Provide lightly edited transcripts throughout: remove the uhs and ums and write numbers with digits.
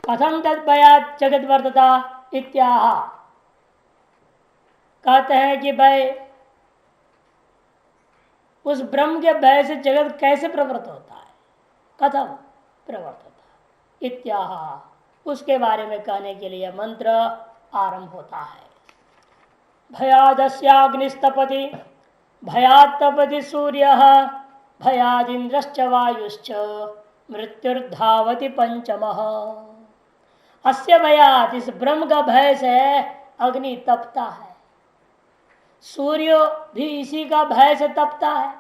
कथम तद भयात जगत वर्तता इत्याह। कहते हैं कि भाई उस ब्रह्म के भय से जगत कैसे प्रवृत्त होता है, कथम प्रवृत्त होता है इत्याह। उसके बारे में कहने के लिए मंत्र आरंभ होता है। भयादस्याग्निस्तपति भयात्तपति सूर्य भयादिन्द्रश्च वायुश्च मृत्युर्धावति पंचमः। अस्य भयात, इस ब्रह्म का भय से अग्नि तपता है, सूर्य भी इसी का भय से तपता है,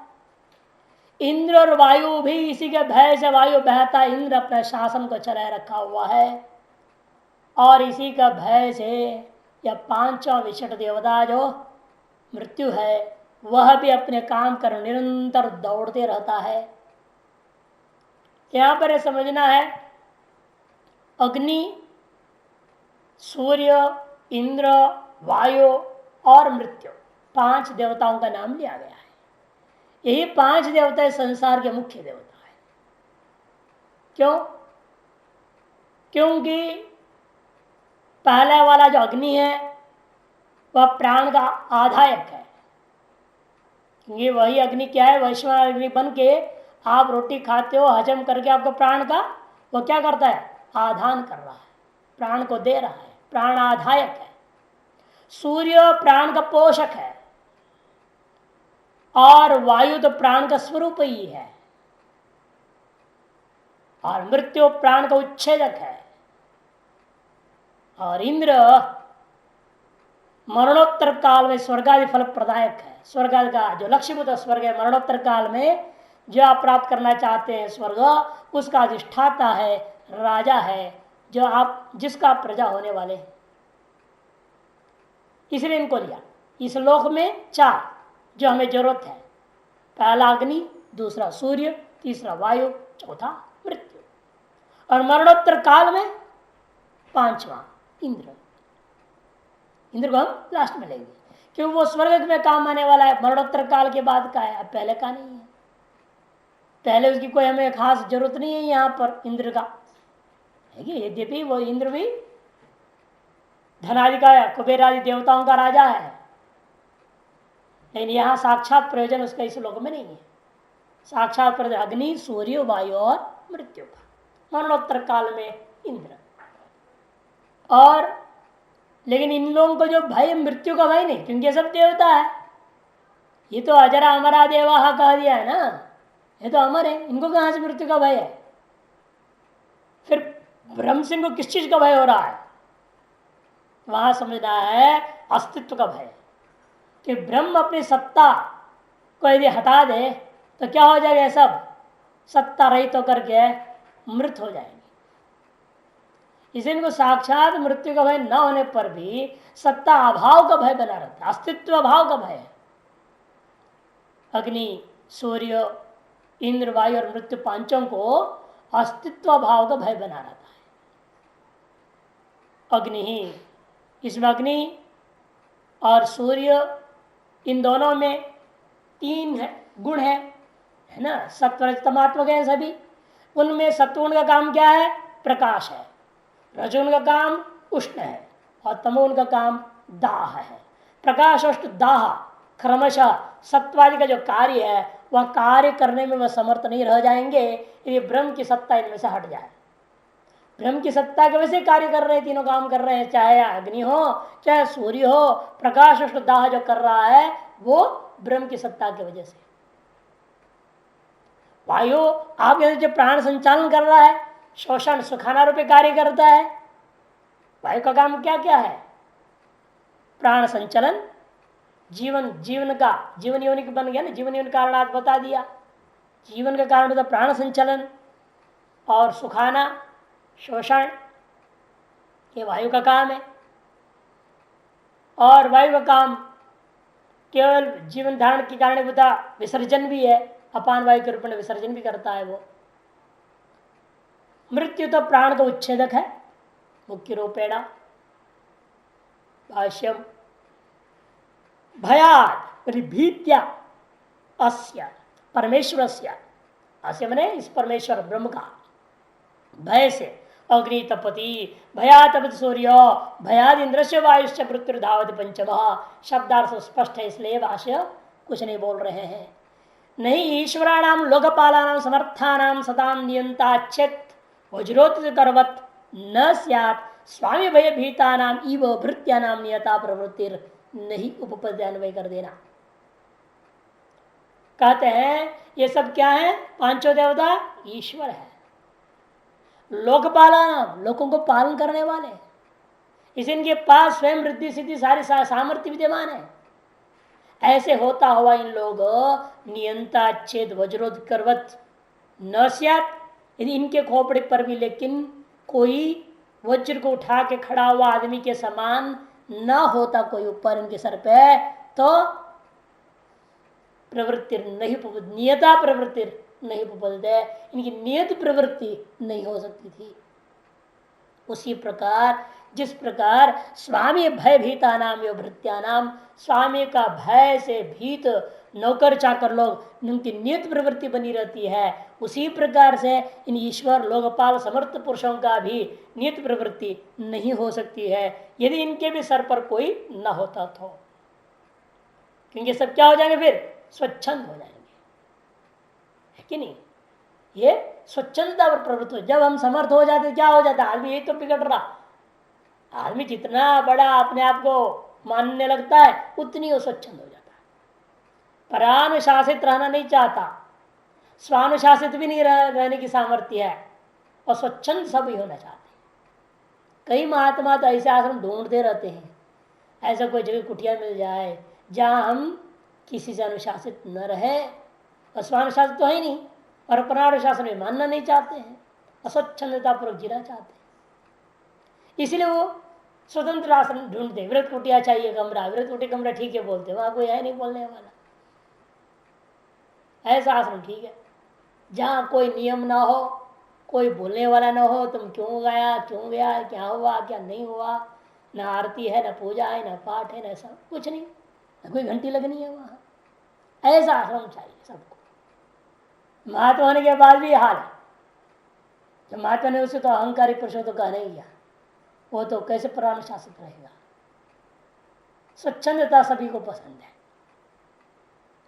इंद्र और वायु भी इसी के भय से वायु बहता, इंद्र अपने शासन को चलाए रखा हुआ है, और इसी का भय से यह पांचों विशिष्ट देवता जो मृत्यु है वह भी अपने काम कर निरंतर दौड़ते रहता है। यहां पर समझना है अग्नि, सूर्य, इंद्र, वायु और मृत्यु पांच देवताओं का नाम लिया गया है। यही पांच देवता संसार के मुख्य देवता है। क्यों? क्योंकि पहला वाला जो अग्नि है वह प्राण का आधायक है। क्योंकि वही अग्नि क्या है, वैश्वान अग्नि बन के आप रोटी खाते हो, हजम करके आपको प्राण का वो क्या करता है, आधान कर रहा है, प्राण को दे रहा है, प्राण आधायक है। सूर्य प्राण का पोषक है, और वायु तो प्राण का स्वरूप ही है, और मृत्यु प्राण का उच्छेदक है, और इंद्र मरणोत्तर काल में स्वर्गादि फल प्रदायक है। स्वर्ग का जो लक्ष्यभूत स्वर्ग है, मरणोत्तर काल में जो आप प्राप्त करना चाहते हैं स्वर्ग, उसका अधिष्ठाता है, राजा है, जो आप जिसका प्रजा होने वाले हैं। इसलिए इनको लिया। इस लोक में चार जो हमें जरूरत है, पहला अग्नि, दूसरा सूर्य, तीसरा वायु, चौथा मृत्यु, और मरणोत्तर काल में पांचवा इंद्र। इंद्र को हम लास्ट में लेंगे क्योंकि वो स्वर्ग में काम आने वाला है, मरणोत्तर काल के बाद का है, अब पहले का नहीं है। पहले उसकी कोई हमें खास जरूरत नहीं है यहाँ पर इंद्र का है कि, यद्यपि वो इंद्र भी धनादि का, कुबेर आदि देवताओं का राजा है, लेकिन यहाँ साक्षात प्रयोजन उसका इस लोक में नहीं है। साक्षात प्रयोजन अग्नि, सूर्य, वायु और मृत्यु का, मरणोत्तर काल में इंद्र। और लेकिन इन लोगों को जो भय मृत्यु का भय नहीं, क्योंकि ये सब देवता है। ये तो अजरा अमरा देवा कह दिया है ना, ये तो अमर है, इनको कहां से मृत्यु का भय है? फिर ब्रह्म सिंह को किस चीज का भय हो रहा है? वहां समझना है अस्तित्व का भय, कि ब्रह्म अपनी सत्ता को यदि हटा दे तो क्या हो जाएगा, सब सत्ता रहित होकर के मृत हो जाएंगे। इसे इनको साक्षात मृत्यु का भय न होने पर भी सत्ता अभाव का भय बना रहता है, अस्तित्व अभाव का भय है। अग्नि, सूर्य, इंद्र, वायु और मृत्यु पांचों को अस्तित्व अभाव का भय बना रहता है। अग्नि ही, इसमें अग्नि और सूर्य इन दोनों में तीन है, गुण है ना, सत्व तमात्मक है सभी। उनमें सत्वगुण का काम क्या है? प्रकाश है। रजोगुण का काम उष्ण है, और तमोगुण का काम दाह है। प्रकाश, उष्ण, दाह क्रमशः सत्वादि का जो कार्य है वह कार्य करने में वह समर्थ नहीं रह जाएंगे यदि ब्रह्म की सत्ता इनमें से हट जाए। ब्रह्म की सत्ता के वैसे कार्य कर रहे हैं, तीनों काम कर रहे हैं, चाहे अग्नि हो, चाहे सूर्य हो, प्रकाश, उष्ण, दाह जो कर रहा है वो ब्रह्म की सत्ता की वजह से। वायु आपके जो प्राण संचालन कर रहा है, शोषण सुखाना रूपी कार्य करता है। वायु का काम क्या क्या है? प्राण संचलन, जीवन का, जीवन योनि बन गया ना, जीवन योनि कारणात बता दिया। जीवन का कारण होता प्राण संचलन, और सुखाना, शोषण, ये वायु का काम है। और वायु का काम केवल जीवन धारण के कारण होता विसर्जन भी है, अपान वायु के रूप में विसर्जन भी करता है वो। मृत्यु तो प्राण का उच्छेदक है मुख्य रूपेण। भाष्यम भयाद भीत्या अस्य परमेश्वरस्य, अस्य मने इस परमेश्वर ब्रह्म का भय से, अग्नि तपति भया तपति सूर्य भयाद इंद्रस्य वायुश्च मृत्युर्धावति पंचम। शब्दार्थ स्पष्ट है, इसलिए भाष्य कुछ नहीं बोल रहे हैं। नहीं ईश्वराणाम लोकपालानाम समर्थानाम सताम नियंता चेत वज्रोत करवत न स्यात् स्वामी भय भीता नाम इव भृत्या नाम नियता प्रवृत्तिर नहीं उपपद्य अन्वय कर देना। कहते हैं ये सब क्या है? पांचों देवता ईश्वर है, लोकपालानाम लोगों को पालन करने वाले, इसे इनके पास स्वयं रिद्धि सिद्धि सारी सामर्थ्य विद्यमान है। ऐसे होता हुआ इन लोग नियंता छेद वज्रोध करवत न स्यात्, यदि इनके खोपड़े पर भी लेकिन कोई वज्र को उठा के खड़ा हुआ आदमी के समान न होता कोई ऊपर इनके सर पे, तो प्रवृत्ति नहीं, नियता प्रवृत्ति नहीं उपपद्यते, इनकी नियत प्रवृत्ति नहीं हो सकती थी। उसी प्रकार जिस प्रकार स्वामी भय भीता नाम यो भृत्या नाम, स्वामी का भय से भीत नौकर चाकर लोग उनकी नियत प्रवृत्ति बनी रहती है, उसी प्रकार से इन ईश्वर लोकपाल समर्थ पुरुषों का भी नियत प्रवृत्ति नहीं हो सकती है यदि इनके भी सर पर कोई न होता तो। क्योंकि सब क्या हो जाएंगे? फिर स्वच्छंद हो जाएंगे, है कि नहीं? ये स्वच्छंदता पर प्रवृत्त हो। जब हम समर्थ हो जाते क्या हो जाता है? आदमी ये तो बिगड़ रहा, आदमी जितना बड़ा अपने आप को मानने लगता है उतनी वो स्वच्छंद हो जाता है। परानुशासित रहना नहीं चाहता, स्वानुशासित भी नहीं रहने की सामर्थ्य है, और स्वच्छंद सब ही होना चाहते हैं। कई महात्मा तो ऐसे आश्रम ढूंढते रहते हैं, ऐसा कोई जगह कुटिया मिल जाए जहां हम किसी से अनुशासित न रहे, और स्वानुशासित तो है नहीं, और परानुशासन में मानना नहीं चाहते हैं, अस्वच्छंदता पूर्वक जीना चाहते हैं। इसलिए वो स्वतंत्र आश्रम ढूंढते, व्रत कुटिया चाहिए कमरा, व्रत कुटिया कमरा ठीक है बोलते, वहां कोई है नहीं बोलने वाला, ऐसा आश्रम ठीक है जहां कोई नियम ना हो, कोई बोलने वाला ना हो, तुम क्यों गया, क्यों गया, क्या हुआ, क्या नहीं हुआ, ना आरती है, ना पूजा है, ना पाठ है, ना सब कुछ नहीं, ना कोई घंटी लगनी है वहां। ऐसा आश्रम चाहिए सबको। महात्मा होने के बाद भी हाल है, जब महात्मा ने उसे तो अहंकारी पुरुषों तो कहने ही, वो तो कैसे प्राणशासित रहेगा। स्वच्छंदता सभी को पसंद है,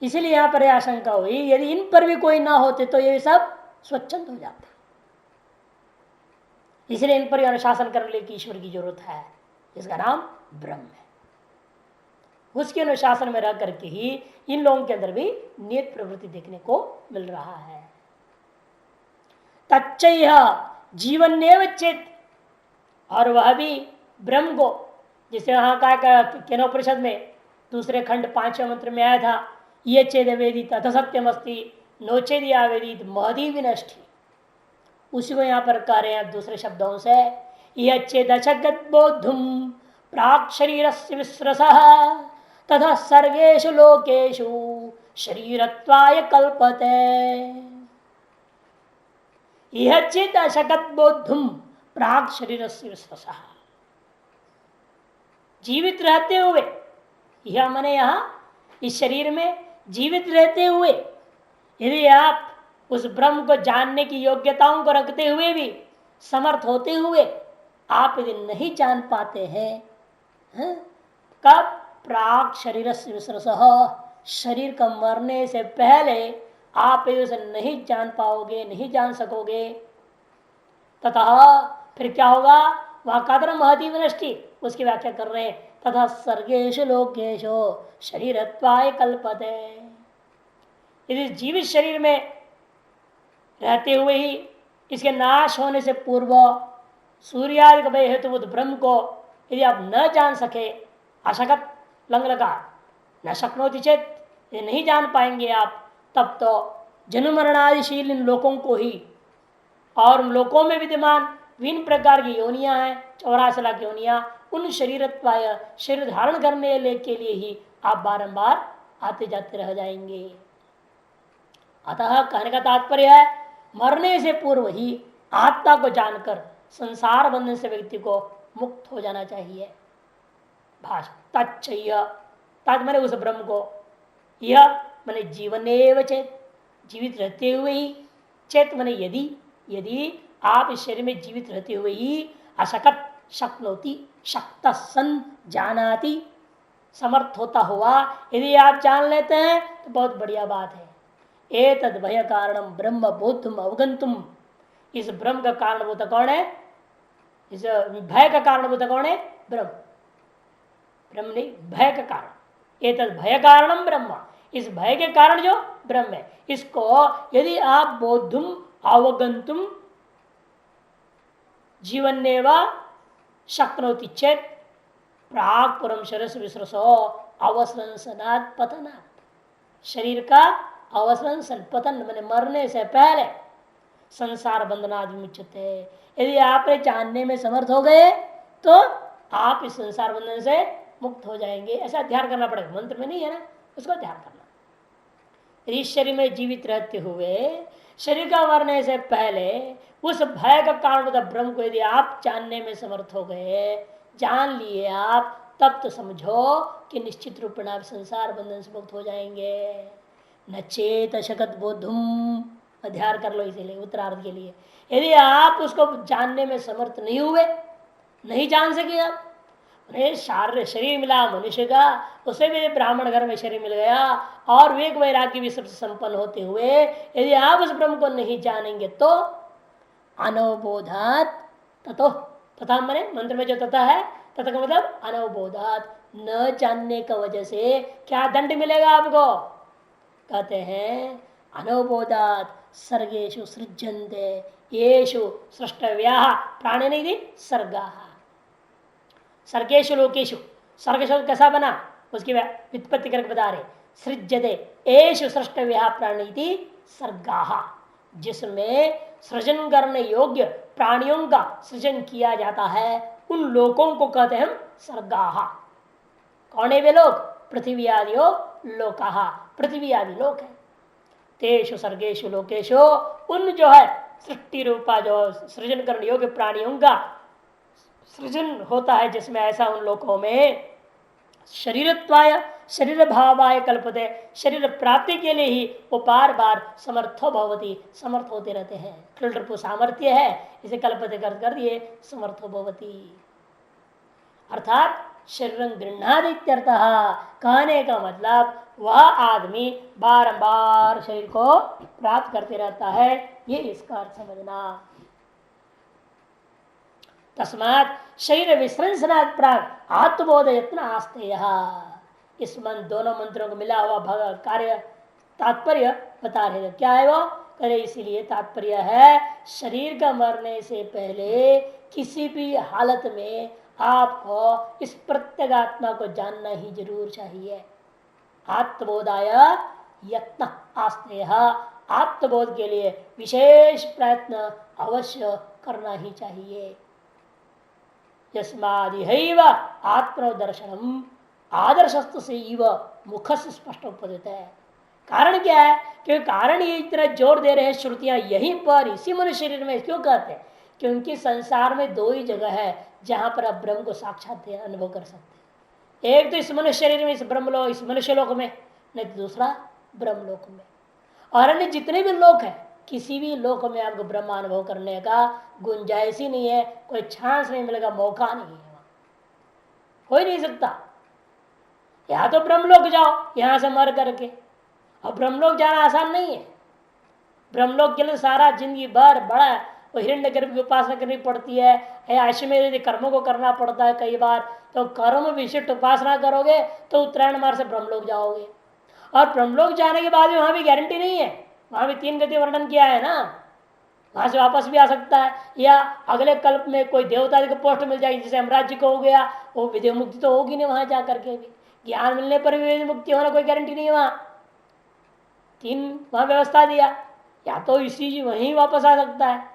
इसीलिए यहां पर आशंका हुई यदि इन पर भी कोई ना होते तो ये सब स्वच्छंद हो जाते। इसलिए इन पर अनुशासन करने की ईश्वर की जरूरत है, जिसका नाम ब्रह्म है। उसके अनुशासन में रह करके ही इन लोगों के अंदर भी नियत प्रवृत्ति देखने को मिल रहा है। तच्चय जीवन चेत, और वह भी ब्रह्म को, जिसे वहां का केनोपनिषद में दूसरे खंड 5वें मंत्र में आया था, ये चेद वेदित अथ सत्यम अस्ति नोचेद या वेदित महदी विनष्टि, उसी को यहाँ पर कह रहे हैं दूसरे शब्दों से, यह चेदशगत बोधुम प्राक शरीर से विस्रस तथा सर्वेषु लोकेषु शरीरत्वाय कल्पते। यह चेत अशगत बोधुम प्राक शरीर से विस्रस, जीवित रहते हुए, यह मैंने यहां इस शरीर में जीवित रहते हुए यदि आप उस ब्रह्म को जानने की योग्यताओं को रखते हुए भी समर्थ होते हुए आप यदि नहीं जान पाते हैं, कब? प्राक शरीर से विस्रस, शरीर का मरने से पहले आप यदि उसे नहीं जान पाओगे, नहीं जान सकोगे, तथा फिर क्या होगा? वहां कादर महती विनष्टि, उसकी व्याख्या कर रहे हैं, तथा सर्गेशु लोकेशो शरीरत्वाय कल्पते। यदि जीवित शरीर में रहते हुए ही इसके नाश होने से पूर्व सूर्यादि का हेतुभूत ब्रह्म को यदि आप न जान सके, अशकत लंग लगा न शक्नोति चेत, ये नहीं जान पाएंगे आप, तब तो जन्म मरणादिशील इन लोकों को ही, और लोकों में विद्यमान विभिन्न प्रकार की योनियां हैं, 84 लाख योनियां, उन शरीरत्वाय शरीर धारण करने के लिए ही आप बारंबार आते जाते रह जाएंगे। अतः कहने का तात्पर्य है मरने से पूर्व ही आत्मा को जानकर संसार बंधन से व्यक्ति को मुक्त हो जाना चाहिए। भाषा तच्चय, तत् मैंने उस ब्रह्म को, यह मैंने जीवन चेत, जीवित रहते हुए ही, चेत मैंने यदि, यदि आप इस शरीर में जीवित रहते हुए ही अशकत शक्नोति शक्त सन जानाति समर्थ होता हुआ यदि आप जान लेते हैं तो बहुत बढ़िया बात है। एतद भय कारणम ब्रह्म बोधुम अवगंतुम, इस ब्रह्म का कारणभूत कौन है? इस भय का कारणभूत कौन है? ब्रह्म। ब्रह्म नहीं, भय का कारण। एतद भय कारणम ब्रह्म, इस भय के कारण जो ब्रह्म है, इसको यदि आप बोधुम अवगंतुम जीवनेवा शक्नोति चेत प्राग परम शरस विसरसो अवसंसनात् पतनात्, शरीर का अवसंसन पतन मैंने मरने से पहले संसार बंधनादि विमुच्यते, यदि आप जानने में समर्थ हो गए तो आप इस संसार बंधन से मुक्त हो जाएंगे। ऐसा ध्यान करना पड़ेगा, मंत्र में नहीं है ना, उसको ध्यान करना। इस शरीर में जीवित रहते हुए शरीर का मरने से पहले उस भय का कारण ब्रह्म को यदि आप जानने में समर्थ हो गए, जान लिए आप, तब तो समझो कि निश्चित रूप में आप संसार बंधन से मुक्त हो जाएंगे। न चेत शकत बोधुम, अध्यार कर लो इसीलिए उत्तरार्ध के लिए। यदि आप उसको जानने में समर्थ नहीं हुए, नहीं जान सके आप, शरीर मिला मनुष्य का, उसे भी ब्राह्मण घर में शरीर मिल गया और विवेक वैराग्य भी सबसे संपन्न होते हुए यदि आप उस ब्रह्म को नहीं जानेंगे तो अनवबोधात ततो, तथा मैंने मंत्र में जो तथा है, तथा का मतलब अनवबोधात, न जानने का वजह से क्या दंड मिलेगा आपको? कहते हैं अनवबोधात सर्गेषु सृज्यन्ते येषु सृष्टव्याः प्राणी नहीं थी सर्गाः। सर्गेषु लोकेषु, सर्ग शब्द कैसा बना उसकी व्युत्पत्ति करके बता रहे, सृज्यते एषु सृष्टव्याः प्राणी थी सर्गाः, जिसमें सृजन करने योग्य प्राणियों का सृजन किया जाता है, उन लोकों को कहते हैं हम सर्गाः। कौन है वे लोग? पृथ्वी आदि लोकाः, पृथ्वी आदि लोक है। तेषु सर्गेषु लोकेषु, उन जो है सृष्टि रूपा जो सृजन करने योग्य प्राणियों का सृजन होता है, जिसमें ऐसा उन लोकों में शरीरत्वाय शरीर भावाय कल्पते, शरीर प्राप्ति के लिए ही वो बार बार समर्थो भवती, समर्थ होते रहते हैं। क्लृटपु सामर्थ्य है, इसे कल्पते कर दिए समर्थो भवती, अर्थात शरीर गृह्णादित्यर्थः, कहने का मतलब वह आदमी बारंबार शरीर को प्राप्त करते रहता है, ये इसका अर्थ समझना। तस्मात् शरीर विसृंसनात् प्राग आत्मबोध यत्न आस्तेय, इस दोनों मंत्रों को मिला हुआ कार्य तात्पर्य बता रहे। क्या है वो? करे इसीलिए तात्पर्य है शरीर का मरने से पहले किसी भी हालत में आपको इस प्रत्यगात्मा को जानना ही जरूर चाहिए। आत्मबोधाय यत्न आस्तेय, आत्मबोध के लिए विशेष प्रयत्न अवश्य करना ही चाहिए। यस्मादिहैव आत्मदर्शनम आदर्शस्तु से मुख से स्पष्ट उपदित है। कारण क्या है? क्योंकि कारण ये इतना जोर दे रहे हैं श्रुतियां यहीं पर, इसी मनुष्य शरीर में। क्यों कहते हैं? क्योंकि संसार में दो ही जगह है जहां पर आप ब्रह्म को साक्षात अनुभव कर सकते हैं। एक तो इस मनुष्य शरीर में, इस ब्रह्मलोक, इस मनुष्य लोक में, नहीं तो दूसरा ब्रह्मलोक में। और अन्य जितने भी लोक है, किसी भी लोक में आपको ब्रह्म अनुभव करने का गुंजाइश ही नहीं है, कोई चांस नहीं मिलेगा, मौका नहीं है, वहां हो ही नहीं सकता। या तो ब्रह्मलोक जाओ यहां से मर करके, और ब्रह्मलोक जाना आसान नहीं है। ब्रह्मलोक के लिए सारा जिंदगी भर बड़ा वो हिरण्यगर्भ की उपासना करनी पड़ती है, अश्वमेध कर्मों को करना पड़ता है कई बार। तो कर्म विशिष्ट उपासना करोगे तो उत्तरायण मार्ग से ब्रह्मलोक जाओगे। और ब्रह्मलोक जाने के बाद भी वहां भी गारंटी नहीं है, वहां भी 3 गति वर्णन किया है ना, वहां से वापस भी आ सकता है, या अगले कल्प में कोई देवता को पोस्ट मिल जाएगी, जैसे यमराज को हो गया, वो विधि मुक्ति तो होगी नहीं वहां जा करके भी। ज्ञान मिलने पर भी विधि मुक्ति होना कोई गारंटी नहीं है। वहां 3 वहां व्यवस्था दिया, या तो इसी वहीं वापस आ सकता है,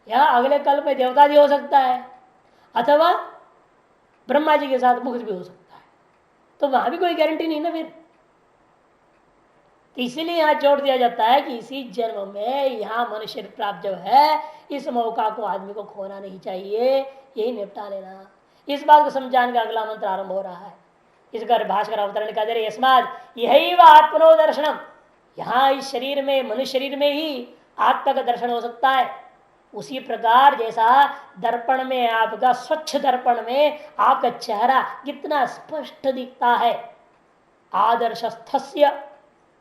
या अगले कल्प में देवता भी हो सकता है, अथवा ब्रह्मा जी के साथ मुक्त भी हो सकता है। तो वहां भी कोई गारंटी नहीं ना फिर। इसीलिए यहाँ जोड़ दिया जाता है कि इसी जन्म में यहाँ मनुष्य प्राप्त जो है, इस मौका को आदमी को खोना नहीं चाहिए, यही निपटा लेना। इस बात को समझाने का अगला मंत्र आरंभ हो रहा है। इस भास्कर अवतरण का दे यस्माद यही व आत्मनो दर्शनम, यहाँ इस शरीर में, मनुष्य शरीर में ही आत्मा का दर्शन हो सकता है। उसी प्रकार जैसा दर्पण में आपका स्वच्छ दर्पण में आपका चेहरा कितना स्पष्ट दिखता है, आदर्शस्थस्य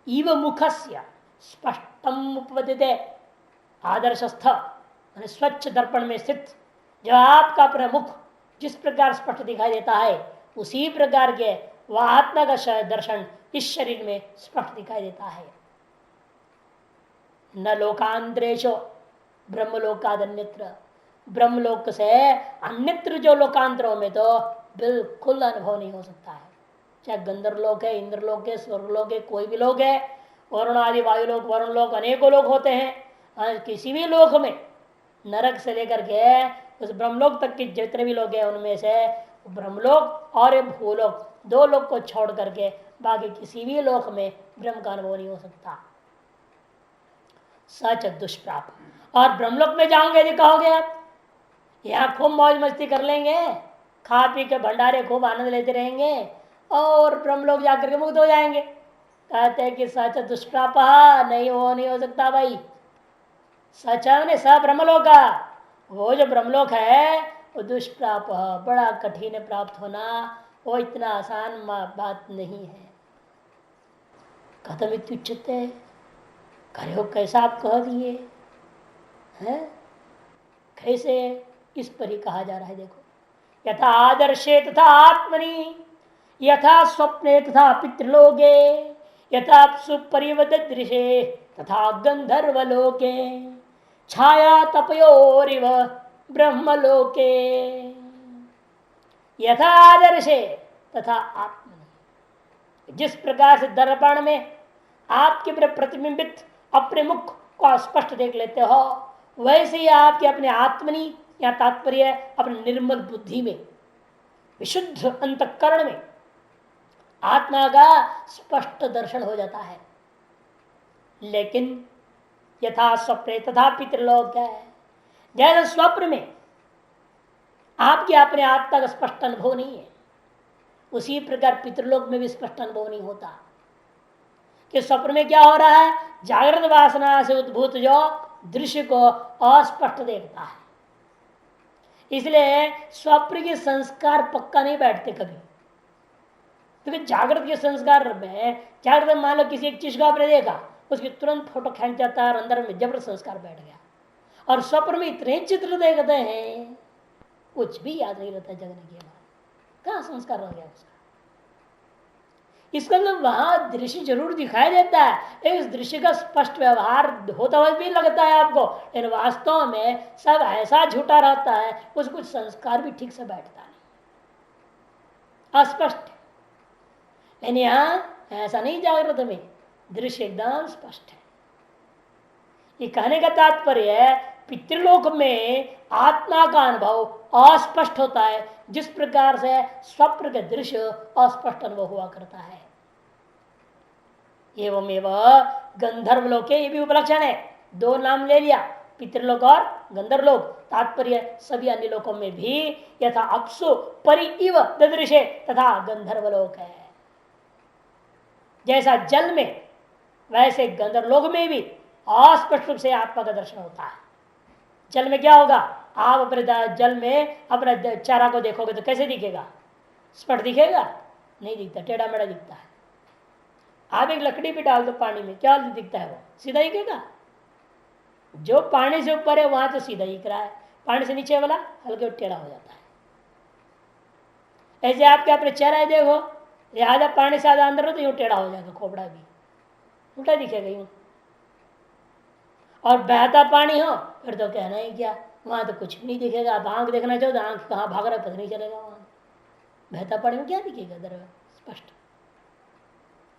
इव मुखस्य स्पष्टम उपपद्यते। आदर्शस्थ स्वच्छ दर्पण में स्थित जो आपका प्रमुख जिस प्रकार स्पष्ट दिखाई देता है, उसी प्रकार के वह आत्मा का दर्शन इस शरीर में स्पष्ट दिखाई देता है। न लोकांतरेशो ब्रह्मलोकाद अन्यत्र, ब्रह्मलोक से अन्यत्र जो लोकांतरों में तो बिल्कुल अनुभव नहीं हो सकता है। चाहे गंधर्व लोक है, इंद्र लोक है, स्वर्ग लोक है, कोई भी लोक है, वरुण आदि वायु लोक, वरुण लोक, अनेकों लोक होते हैं। किसी भी लोक में नरक से लेकर के उस ब्रह्मलोक तक के जितने भी लोग हैं उनमें से ब्रह्मलोक और भूलोक दो लोक को छोड़ करके बाकी किसी भी लोक में ब्रह्म का अनुभव नहीं हो सकता। सच दुष्प्राप। और ब्रह्मलोक में जाओगे यदि कहोगे आप यहाँ खूब मौज मस्ती कर लेंगे, खा पी के भंडारे खूब आनंद लेते रहेंगे और ब्रह्मलोक जाकर के मुक्त हो जाएंगे, कहते हैं कि सच दुष्प्राप। नहीं, वो नहीं हो सकता भाई। सच ने स ब्रह्मलोक का, वो जो ब्रह्मलोक है वो दुष्प्राप, बड़ा कठिन प्राप्त होना, वो इतना आसान बात नहीं है। कथम इत्युच्यते, करे हो कैसा आप कह दिए हैं, कैसे इस पर ही कहा जा रहा है। देखो, यथा आदर्शे तथा आत्मनि, यथा स्वप्ने तथा पितृलोके, यथा सुपरिवदृशे तथा गंधर्वलोके, छाया तपयोरिव ब्रह्मलोके। यथा आदर्शे तथा आत्मनि, जिस प्रकार से दर्पण में आपके प्रतिबिंबित अपने मुख को स्पष्ट देख लेते हो, वैसे ही आपके अपने आत्मनि या तात्पर्य अपने निर्मल बुद्धि में, विशुद्ध अंतःकरण में आत्मा का स्पष्ट दर्शन हो जाता है। लेकिन यथा स्वप्ने तथा पितृलोक है, जैसे स्वप्न में आपके अपने आत्मा का स्पष्ट अनुभव नहीं है, उसी प्रकार पितृलोक में भी स्पष्ट अनुभव नहीं होता। कि स्वप्न में क्या हो रहा है, जागृत वासना से उद्भूत जो दृश्य को अस्पष्ट देखता है, इसलिए स्वप्न के संस्कार पक्का नहीं बैठते कभी। क्योंकि जागृत के संस्कार में, जागृत मान लो किसी एक चीज को आपने देखा, उसकी तुरंत फोटो खींच जाता है और अंदर में जबर संस्कार बैठ गया। और स्वप्न में इतने चित्र देखते हैं, कुछ भी याद नहीं रहता जगने के बाद, कहाँ संस्कार रह गया उसका। इसका मतलब वहां दृश्य जरूर दिखाई देता है, इस दृश्य का स्पष्ट व्यवहार होता हुआ भी लगता है आपको, लेकिन वास्तव में सब ऐसा झूठा रहता है, उस कुछ संस्कार भी ठीक से बैठता नहीं, अस्पष्ट। लेकिन यहां ऐसा नहीं, जागृत में दृश्य एकदम स्पष्ट है। ये कहने का तात्पर्य है, पितृलोक में आत्मा का अनुभव अस्पष्ट होता है, जिस प्रकार से स्वप्न के दृश्य अस्पष्ट अनुभव हुआ करता है। एवं एवं गंधर्व लोके, ये भी उपलक्षण है, दो नाम ले लिया, पितृलोक और गंधर्वलोक। तात्पर्य सभी अन्य लोकों में भी यथा अप्सु परि इव ददृशे तथा गंधर्वलोक है। जैसा जल में वैसे गंधर्वलोक में भी अस्पष्ट रूप से आत्मा का दर्शन होता है। जल में क्या होगा, आप अपने जल में अपने चारा को देखोगे तो कैसे दिखेगा, स्पष्ट दिखेगा? नहीं दिखता, टेढ़ा मेढ़ा दिखता है। आप एक लकड़ी पे डाल दो पानी में, क्या दिखता है? वो सीधा दिखेगा। जो पानी से ऊपर है वहां तो सीधा दिख रहा है, पानी से नीचे वाला हल्के टेढ़ा हो जाता है। ऐसे आपके अपने चेहरा देखो, लिहाजा पानी से आधा अंदर हो तो यूं टेढ़ा हो जाएगा, खोपड़ा भी उल्टा दिखेगा यूं। और बहता पानी हो फिर तो कहना ही क्या, वहां तो कुछ भी नहीं दिखेगा। आप आंख देखना चाहो तो आंख कहाँ भाग रहा है पता नहीं चलेगा। वहां बहता पानी में क्या दिखेगा दर स्पष्ट।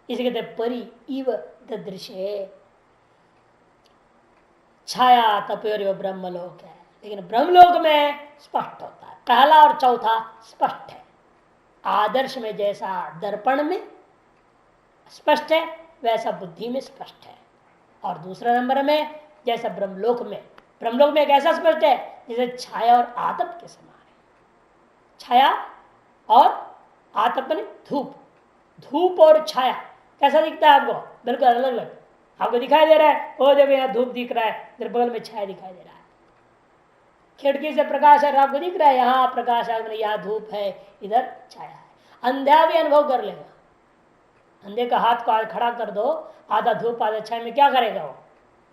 इसे कहते परि इव दृश्य, छाया तपोर ब्रह्मलोक है। लेकिन ब्रह्मलोक में स्पष्ट होता है। पहला और चौथा स्पष्ट है। आदर्श में जैसा दर्पण में स्पष्ट है, वैसा बुद्धि में स्पष्ट है। और दूसरा नंबर में जैसा ब्रह्मलोक में कैसा स्पष्ट है, जैसे छाया और आतप के समान है। छाया और आतप ने धूप, धूप और छाया कैसा दिखता है आपको? बिल्कुल अलग अलग आपको दिखाई दे रहा है। वो देखो यहाँ धूप दिख रहा है, इधर बगल में छाया दिखाई दे रहा है। खिड़की से प्रकाश आपको दिख रहा है, यहाँ प्रकाश है, यहाँ धूप है, इधर छाया है। अंधा भी अनुभव कर लेगा। अंधे का हाथ को खड़ा कर दो, आधा धूप आधा छाया में, क्या करेगा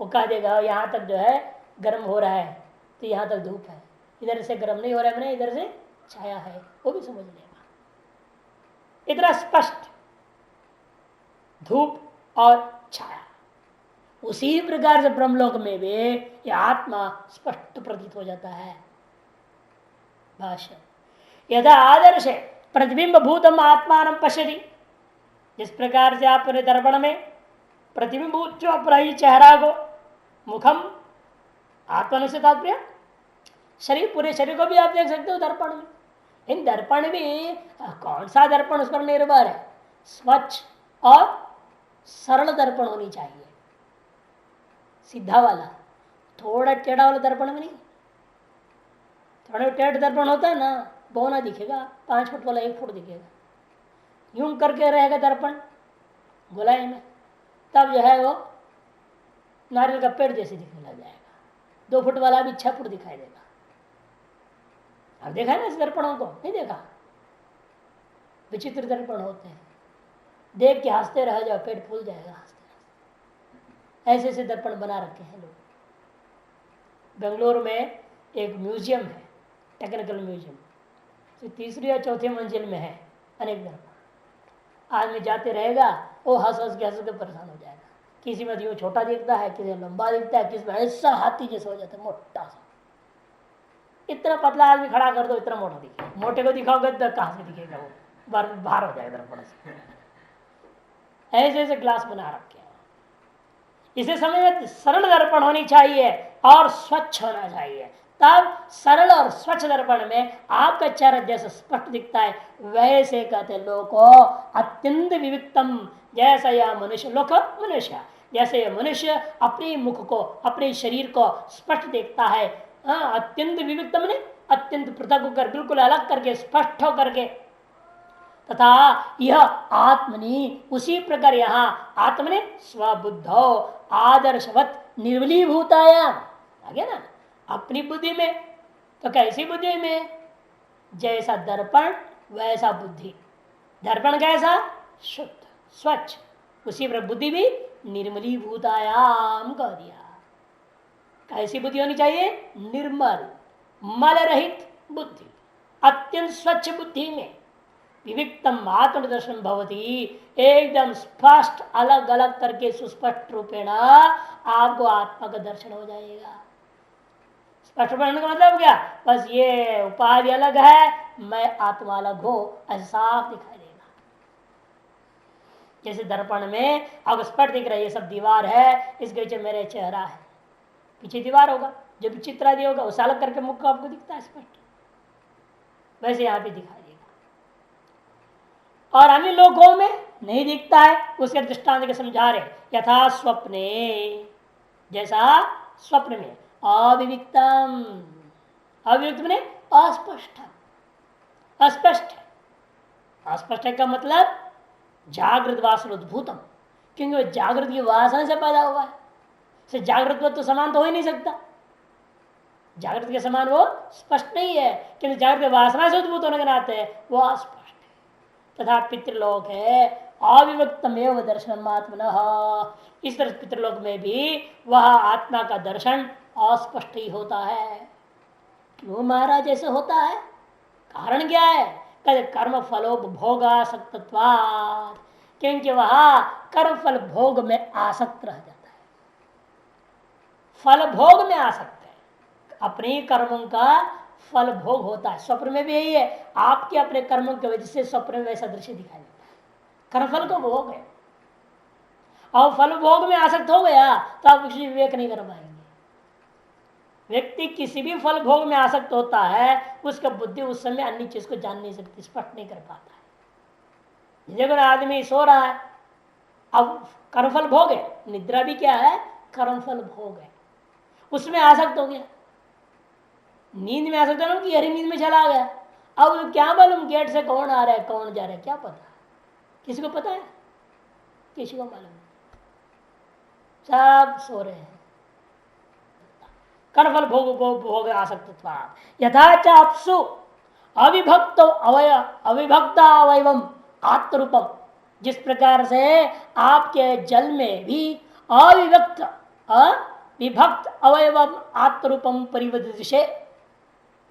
वो कह देगा यहाँ तक जो है गर्म हो रहा है, तो यहाँ तक धूप है, इधर से गर्म नहीं हो रहा है, मैंने इधर से छाया है, वो भी समझ लेगा। इतना स्पष्ट धूप और छाया। उसी प्रकार से ब्रह्मलोक में भी ये आत्मा स्पष्ट प्रतीत हो जाता है। भाष्य यथा आदर्श प्रतिबिंब भूतम आत्मान पश्यति, जिस प्रकार से आप अपने दर्पण में प्रतिबिंब जो अपना ही चेहरा को, मुखम आत्मा से तात्पर्य शरीर, पूरे शरीर को भी आप देख सकते हो दर्पण में। इन दर्पण भी कौन सा दर्पण उस पर निर्भर है, स्वच्छ और सरल दर्पण होनी चाहिए। सीधा वाला, थोड़ा टेढ़ा वाला दर्पण में नहीं। थोड़ा टेढ़ दर्पण होता है ना, बौना दिखेगा, 5 फुट वाला 1 फुट दिखेगा, यूं करके रहेगा दर्पण गोलाई में, तब जो है वो नारियल का पेड़ जैसे दिखने लग जाएगा। 2 फुट वाला भी 6 फुट दिखाई देगा। अब देखा है ना इस दर्पणों को, नहीं देखा? विचित्र दर्पण होते हैं, देख के हंसते रह जाओ, पेट फूल जाएगा हंसते। ऐसे ऐसे दर्पण बना रखे हैं लोग। बेंगलोर में एक म्यूजियम है, टेक्निकल म्यूजियम, तो 3री या 4थी मंजिल में है अनेक दर्पण। आदमी जाते रहेगा, वो हंस हंस के परेशान हो जाएगा। किसी में यूँ छोटा दिखता है, किसी में लंबा दिखता है, किसी में ऐसा हाथी जैसा हो जाता है, मोटा सा। इतना पतला आदमी खड़ा कर दो, इतना मोटा दिखेगा। मोटे को दिखाओगे तो कहाँ से दिखेगा, वो बाहर हो जाएगा दर्पण से। ऐसे ऐसे ग्लास बना रखे हैं। इसे समझ सरल दर्पण होनी चाहिए और स्वच्छ होना चाहिए, तब सरल और स्वच्छ दर्पण में आपका चेहरा जैसा स्पष्ट दिखता है, वैसे कहते लोग को अत्यंत विविक्तम। जैसा यह मनुष्य, लोक मनुष्य, जैसे यह मनुष्य अपने मुख को, अपने शरीर को स्पष्ट देखता है, अत्यंत विविक्तम ने अत्यंत पृथक होकर, बिल्कुल अलग करके, स्पष्ट होकर के, तथा यह आत्मनि, उसी प्रकार यहां आत्मने स्वबुद्धो आदर्शवत निर्वलीभूतायाम, आगे ना अपनी बुद्धि में। तो कैसी बुद्धि में? जैसा दर्पण वैसा बुद्धि। दर्पण कैसा? शुद्ध स्वच्छ, उसी पर बुद्धि भी निर्मलीभूतायाम कह दिया। कैसी बुद्धि होनी चाहिए? निर्मल मल रहित बुद्धि, अत्यंत स्वच्छ बुद्धि में विविक्तम आत्मदर्शन भवती, एकदम स्पष्ट अलग अलग करके सुस्पष्ट रूपेण आपको आत्मा का दर्शन हो जाएगा। स्पष्ट बनने का मतलब क्या? बस ये उपाधि अलग है, मैं आत्मा अलग हूं, ऐसा साफ दिखाई देगा। जैसे दर्पण में अब स्पष्ट दिख रहा है, ये सब दीवार है, इसके पीछे मेरे चेहरा है, पीछे दीवार होगा, जो भी चित्र आदि होगा उसे अलग करके मुख आपको दिखता है स्पष्ट, वैसे यहां भी दिखाई देगा। और अन्य लोगों में नहीं दिखता है, उसके दृष्टांत के समझा रहे। यथा स्वप्ने, जैसा स्वप्न में, अविविक्तम, अविविक्त में अस्पष्ट, अस्पष्ट है। अस्पष्ट का मतलब जागृत वासना उद्भूतम, क्योंकि वो जागृत की वासना से पैदा हुआ है। जागृत तो समान तो हो ही नहीं सकता, जागृत के समान वो स्पष्ट नहीं है, क्योंकि जागृत वासना से उद्भूत होने के नाते वो अस्पष्ट है। तथा पितृलोक है अविभक्तमेव दर्शन आत्मनः, इस तरह पितृलोक में भी वह आत्मा का दर्शन अस्पष्ट ही होता है। क्यों महाराज ऐसे होता है? कारण क्या है? कहते कर्म फलोपभोगासक्तत्वात्, क्योंकि वह कर्म फल भोग में आसक्त रह जाता है। फल भोग में आसक्त है, अपने कर्मों का फल भोग होता है। स्वप्न में भी यही है, आपके अपने कर्मों की वजह से स्वप्न में वैसा दृश्य दिखाई देता है, कर्मफल को भोग है। और फल भोग में आसक्त हो गया तो आप कुछ विवेक नहीं कर पाएंगे। व्यक्ति किसी भी फल भोग में आसक्त होता है, उसका बुद्धि उस समय अन्य चीज को जान नहीं सकती, स्पष्ट नहीं कर पाता है। जब आदमी सो रहा है, अब कर्मफल भोग है, निद्रा भी क्या है? कर्मफल भोग है, उसमें आसक्त हो गया। नींद में आसक्त हो, गहरी नींद में चला गया। अब क्या मालूम गेट से कौन आ रहा है कौन जा रहा है, क्या पता? किसी को पता है? किसी को मालूम नहीं, सब सो रहे हैं। कर्मफल भोग भोग आसक्त यथा चापसु अविभक्त अविभक्त अवयवम आत्मरूपम, जिस प्रकार से आपके जल में भी अविभक्त अविभक्त अवयवम आत्मरूपम परिवदृश्य,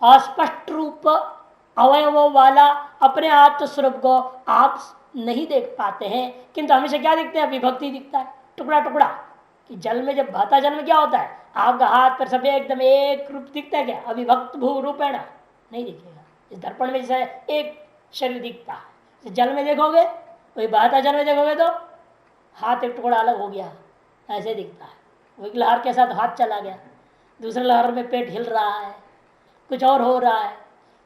अस्पष्ट रूप अवयवों वाला अपने आत्मस्वरूप को आप नहीं देख पाते हैं, किंतु हमेशा क्या दिखते हैं? विभक्ति दिखता है, टुकड़ा टुकड़ा। कि जल में जब बहता जल में क्या होता है? आपका हाथ पर सब एकदम एक रूप दिखता है क्या? अविभक्त भू रूपेण नहीं दिखेगा। इस दर्पण में जैसे एक शरीर दिखता है, जल में देखोगे, वही बहता जल में देखोगे तो हाथ एक टुकड़ा अलग हो गया, ऐसे दिखता है। वो एक लहर के साथ हाथ चला गया, दूसरे लहर में पेट हिल रहा है, कुछ और हो रहा है,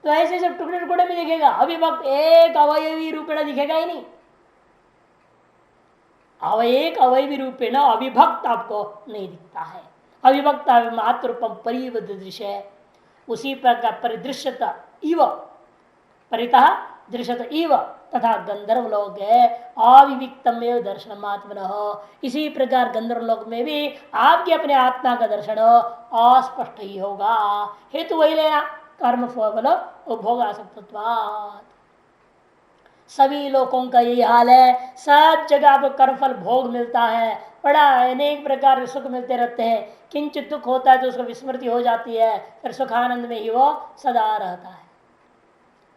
तो ऐसे जब टुकड़े टुकड़े में दिखेगा। अविभक्त एक अवयवी रूपेण दिखेगा ही नहीं, एक अवयवी रूपेण अविभक्त आपको नहीं दिखता है। अविभक्त मात्र रूपम परिदृश्य, उसी प्रकार परिदृश्यता इव परितः दृश्यत इव तथा गंधर्व लोक है अविविक्तम दर्शन मात्मन, इसी प्रकार गंधर्व लोक में भी आपके अपने आत्मा का दर्शन अस्पष्ट ही होगा। हेतु वही लेना, कर्म फल उपभोग आसक्तत्वात्। सभी लोगों का यही हाल है, सब जगह आपको कर्मफल भोग मिलता है, बड़ा अनेक प्रकार के सुख मिलते रहते हैं। किंचित दुख होता है तो उसको विस्मृति हो जाती है, फिर सुखानंद में ही वो सदा रहता है,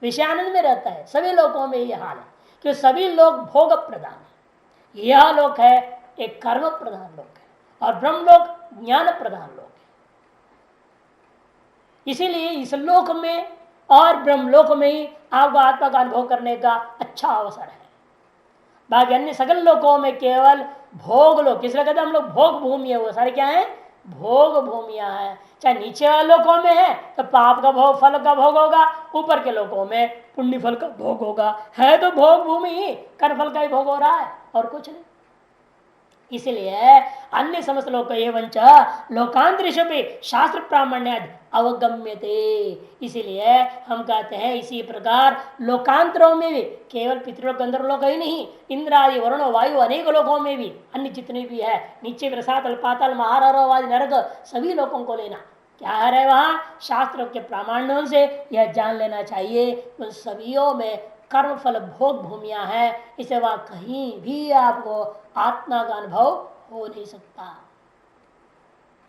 विषयानंद में रहता है। सभी लोगों में यह हाल है कि सभी लोग भोग प्रधान है। यह लोक है एक कर्म प्रधान लोक है और ब्रह्म लोक ज्ञान प्रधान लोक है। इसीलिए इस लोक में और ब्रह्मलोक में ही आपको आत्मा का अनुभव करने का अच्छा अवसर है। बाकी अन्य सगल लोकों में केवल भोग लोक, इसलिए कहते हैं हम लोग भोग भूमि है, वो सारे क्या है? भोग भूमिया है। चाहे नीचे वाले लोकों में है तो पाप का भोग फल का भोग होगा, ऊपर के लोकों में पुण्य फल का भोग होगा। है तो भोग भूमि ही, कर्म फल का ही भोग हो रहा है और कुछ नहीं। इसलिए अन्य समस्त लोक एवं लोकांतरिश भी शास्त्र प्रामाण्य अवगम्यते, इसीलिए हम कहते हैं इसी प्रकार लोकांतरों में भी केवल पितृलोक गंधर्व लोक ही नहीं, इंद्र आदि वरुण वायु अनेक लोकों में भी अन्य जितने भी है, नीचे रसातल पाताल महारव नरक सभी लोगों को लेना क्या है वहां शास्त्रों के प्रामाण्यों से यह जान लेना चाहिए उन सभीयों में कर्म फल भोग भूमिया है। इसे वहां कहीं भी आपको आत्मा का अनुभव हो नहीं सकता।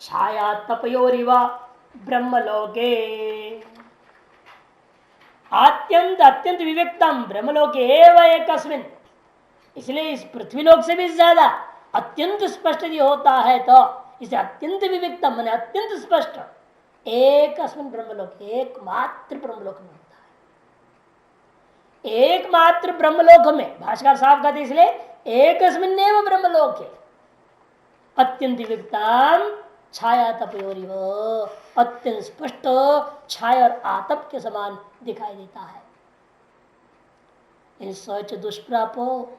छाया तपयोरिवा ब्रह्मलोके अत्यंत अत्यंत विवेकतम ब्रह्मलोके एवं एकस्मिन्, इसलिए इस पृथ्वीलोक से भी ज्यादा अत्यंत स्पष्ट होता है तो इसे अत्यंत विवेकतम माने अत्यंत स्पष्ट एकस्मिन् ब्रह्मलोक, एकमात्र ब्रह्मलोक में होता है। एकमात्र ब्रह्मलोक में भाष्यकार साफ कहते इसलिए एकस्मिन् एव ब्रह्मलोक है अत्यंत विवेकतम छाया तपयोरिव, अत्यंत स्पष्ट छाया और आतप के समान दिखाई देता है। इन सोच दुष्प्राप हो,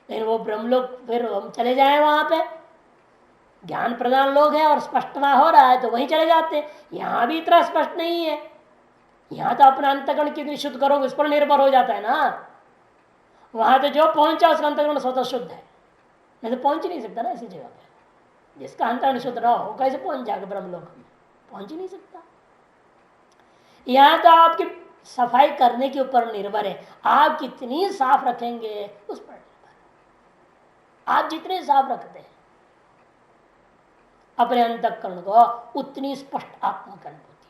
लेकिन वो ब्रह्मलोक फिर हम चले जाए वहां पे ज्ञान प्रदान लोग हैं और स्पष्टता हो रहा है तो वहीं चले जाते हैं। यहां भी इतना स्पष्ट नहीं है, यहां तो अपना अंतकरण कितनी शुद्ध करोगे उस पर निर्भर हो जाता है ना। वहां तो जो पहुंचा उसका अंतकरण स्वतः शुद्ध है, नहीं तो पहुंच ही नहीं सकता ना ऐसी जगह पे। जिसका अंतकरण शुद्ध ना हो कैसे पहुंच जाएगा ब्रह्मलोक में? पहुंच ही नहीं सकता। यहां तो आपकी सफाई करने के ऊपर निर्भर है, आप कितनी साफ रखेंगे उस पर निर्भर है। आप जितने साफ रखते हैं अपने अंतकरण को उतनी स्पष्ट आत्मा की अनुभूति।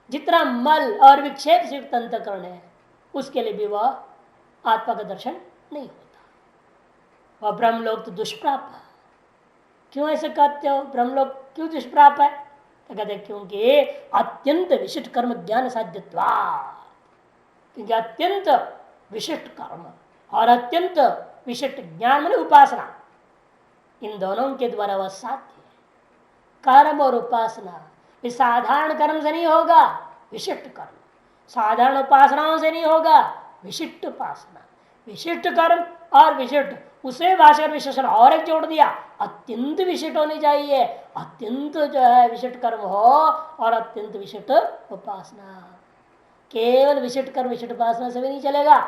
जितना मल और विक्षेप से युक्त अंतकरण है उसके लिए भी वह आत्मा का दर्शन नहीं होता। वह ब्रह्मलोक तो दुष्प्राप है। क्यों ऐसे कहते हो? ब्रह्मलोक क्यों दुष्प्राप है? तो कहते क्योंकि अत्यंत विशिष्ट कर्म ज्ञान साध्यत्वा, क्योंकि अत्यंत विशिष्ट कर्म और अत्यंत विशिष्ट ज्ञान माने उपासना, इन दोनों के द्वारा वह साध्य है। कर्म और उपासना इस साधारण कर्म से नहीं होगा, विशिष्ट कर्म साधारण उपासनाओं से नहीं होगा, विशिष्ट उपासना। विशिष्ट कर्म और विशिष्ट, उसे भाषा विशेषण और एक जोड़ दिया, अत्यंत विशिष्ट होनी चाहिए। अत्यंत जो है विशिष्ट कर्म हो और अत्यंत विशिष्ट उपासना। केवल विशिष्ट कर्म विशिष्ट उपासना से भी नहीं चलेगा,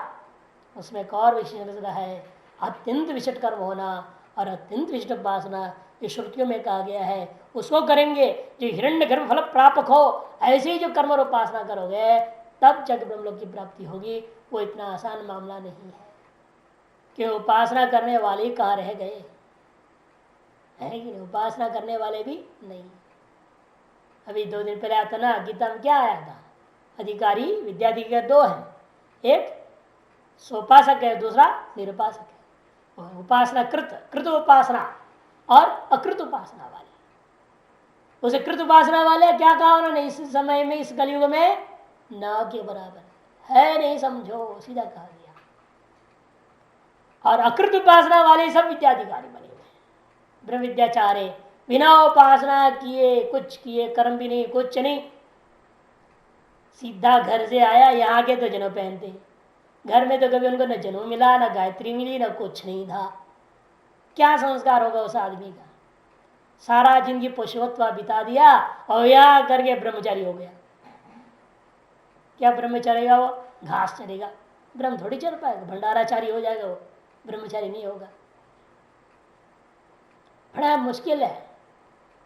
उसमें एक और विशेषण है अत्यंत विशिष्ट कर्म होना और अत्यंत विशिष्ट उपासना। जो श्रुतियों में कहा गया है उसको करेंगे जो हिरण्य गर्भ फल प्रापक हो, ऐसे ही जो कर्म और उपासना करोगे तब जग ब्रह्मलोक की प्राप्ति होगी। वो इतना आसान मामला नहीं है कि उपासना करने वाले कहाँ रह गए, है कि नहीं? उपासना करने वाले भी नहीं। अभी 2 दिन पहले आता ना गीता में क्या आया था, अधिकारी विद्याधिकारी 2 है, एक सोपासक है, दूसरा निरुपासक है। उपासना कृत उपासना और अकृत उपासना वाले। उसे कृत उपासना वाले क्या कहा उन्होंने, इस समय में इस कलयुग में न के बराबर है, नहीं समझो, सीधा कहा दिया। और अकृत उपासना वाले सब विद्याधिकारी बने हुए हैं, ब्रह्म विद्याचार्य, बिना उपासना किए, कुछ किए, कर्म भी नहीं, कुछ नहीं, सीधा घर से आया, यहाँ के तो जनेऊ पहनते, घर में तो कभी उनको न जनेऊ मिला, न गायत्री मिली, न कुछ नहीं था। क्या संस्कार होगा उस आदमी का? सारा जिंदगी पशुत्व बिता दिया और यह करके ब्रह्मचारी हो गया। क्या ब्रह्म चलेगा? वो घास चलेगा, ब्रह्म थोड़ी चल पाएगा। भंडाराचारी हो जाएगा, वो ब्रह्मचारी नहीं होगा। बड़ा मुश्किल है।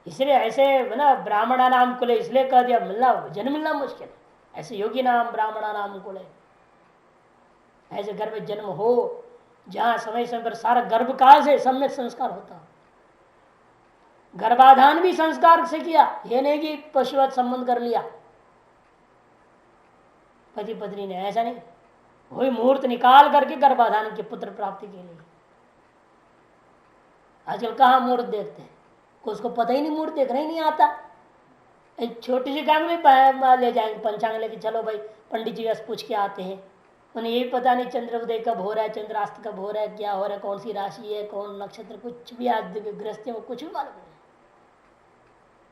इसलिए ऐसे ना ब्राह्मणा नाम कुल इसलिए कह दिया, मिलना जन्म मिलना मुश्किल है। ऐसे योगी नाम ब्राह्मणा नाम कुल है, ऐसे घर में जन्म हो जहां समय समय पर सारा गर्भकाल से सम्यक संस्कार होता हो। गर्भाधान भी संस्कार से किया, ये नहीं कि पशुवत संबंध कर लिया पति पत्नी ने, ऐसा नहीं। वही मुहूर्त निकाल करके गर्भाधान के पुत्र प्राप्ति के लिए। आजकल कहाँ मुहूर्त देखते हैं, को उसको पता ही नहीं, मुहूर्त देखना ही नहीं आता। एक छोटी सी काम में ले जाएंगे पंचांग लेके, चलो भाई पंडित जी का पूछ के आते हैं। उन्हें यही पता नहीं चंद्रोदय कब हो रहा है, चंद्रास्त कब हो रहा है, क्या हो रहा है, कौन सी राशि है, कौन नक्षत्र, कुछ भी आज गृहस्थियों को कुछ भी मालूम नहीं।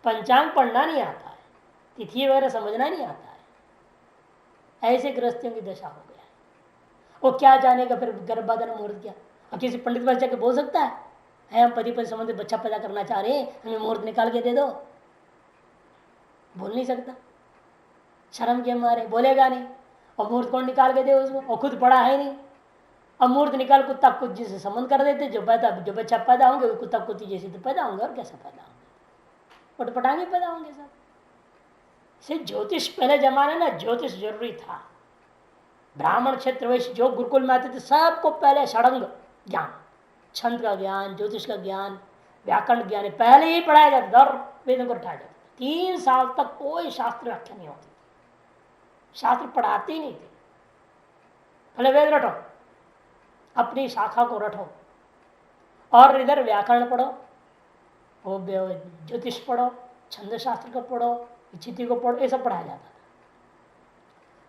पंचांग पढ़ना नहीं आता है, तिथि वगैरह समझना नहीं आता है। ऐसे गृहस्थियों की दशा हो गया है। वो क्या जानेगा फिर गर्भाधान मुहूर्त क्या? अब किसी पंडित के पास जाके बोल सकता है हम पति पति संबंधित बच्चा पैदा करना चाह रहे हैं, हमें मुहूर्त निकाल के दे दो? बोल नहीं सकता, शर्म के मारे बोलेगा नहीं। और मुहूर्त कौन निकाल के दे उसको, और खुद पढ़ा है नहीं। अब मुहूर्त निकाल कुत्ता कुत्ती से संबंध कर देते, जो बच्चा पैदा होंगे वो कुत्ता कुत्ती जैसे तो पैदा होंगे, और कैसे पैदा होंगे, पटांगे पैदा होंगे सब। से ज्योतिष पहले जमाने ना ज्योतिष जरूरी था। ब्राह्मण क्षेत्र वैश्य जो गुरुकुल में आते थे सबको पहले षडंग ज्ञान, छंद का ज्ञान, ज्योतिष का ज्ञान, व्याकरण ज्ञान पहले ही पढ़ाया जाता था और वेदों को रटाया जाता था। 3 साल तक कोई शास्त्र व्याख्या नहीं होती, शास्त्र पढ़ाते ही नहीं थे। पहले वेद रटो, अपनी शाखा को रटो, और इधर व्याकरण पढ़ो, वो ज्योतिष पढ़ो, छंद शास्त्र को पढ़ो, चिति को पढ़ो, ये सब पढ़ाया जाता था।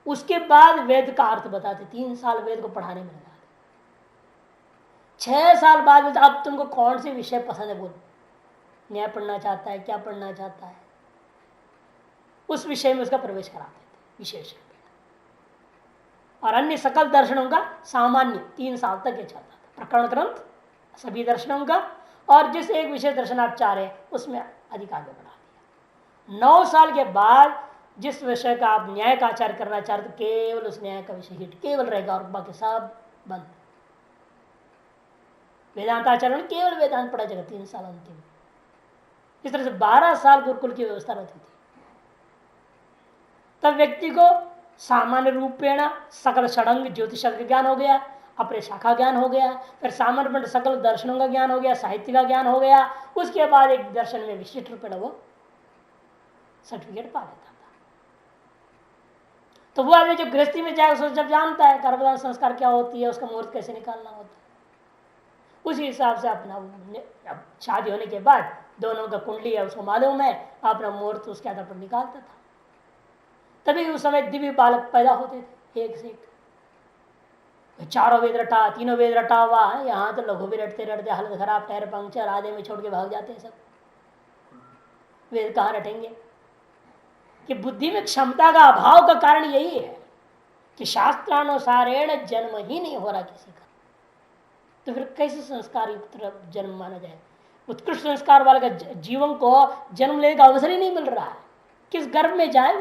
उसके बाद वेद का अर्थ बताते, 3 साल वेद को पढ़ाने में लगा। 6 साल बाद अब तुमको कौन से विषय पसंद है, बोल, न्याय पढ़ना चाहता है, क्या पढ़ना चाहता है, उस विषय में उसका प्रवेश कराते थे विशेष। और अन्य सकल दर्शनों का सामान्य 3 साल तक ये चलता था, प्रकरण ग्रंथ सभी दर्शनों का, और जिस एक विषय दर्शन आप चाह रहे हैं उसमें अधिक आगे बढ़ा दिया। 9 साल के बाद जिस विषय का आप न्याय का आचार करना चाहते, केवल उस न्याय का विषय हिट केवल रहेगा, और बाकी सब बंद। वेदांत आचरण केवल वेदांत पढ़ा जाएगा 3 साल अंतिम। इस तरह से 12 साल गुरुकुल की व्यवस्था रहती थी। तब व्यक्ति को सामान्य रूपेण सकल षडंग ज्योतिष का ज्ञान हो गया, अपने शाखा ज्ञान हो गया, फिर सामान्य सकल दर्शनों का ज्ञान हो गया, साहित्य का ज्ञान हो गया। उसके बाद एक दर्शन में विशिष्ट रूपेण वो सर्टिफिकेट पा लेता था। तो वो आदमी जो गृहस्थी में जाएगा जब जानता है गर्भधारण संस्कार क्या होती है, उसका मुहूर्त कैसे निकालना होता है, उसी हिसाब से अपना शादी होने के बाद दोनों का कुंडली है उसको मालूम है, अपना मुहूर्त उसके आधार पर निकालता था। तभी उस समय दिव्य बालक पैदा होते थे, एक से एक। 4 वेद रटा, 3 वेद रटा हुआ है, यहाँ तो लघु भी रटते रटते हालत खराब, टायर पंक्चर आधे में छोड़ के भाग जाते हैं सब। वेद कहाँ रटेंगे? कि बुद्धि में क्षमता का अभाव का कारण यही है कि शास्त्रानुसारेण जन्म ही नहीं हो रहा किसी का। तो फिर कैसे संस्कार युक्त जन्म माना जाए? उत्कृष्ट संस्कार वाले का जीवन को जन्म लेने का अवसर ही नहीं मिल रहा है। किस गर्भ में जाए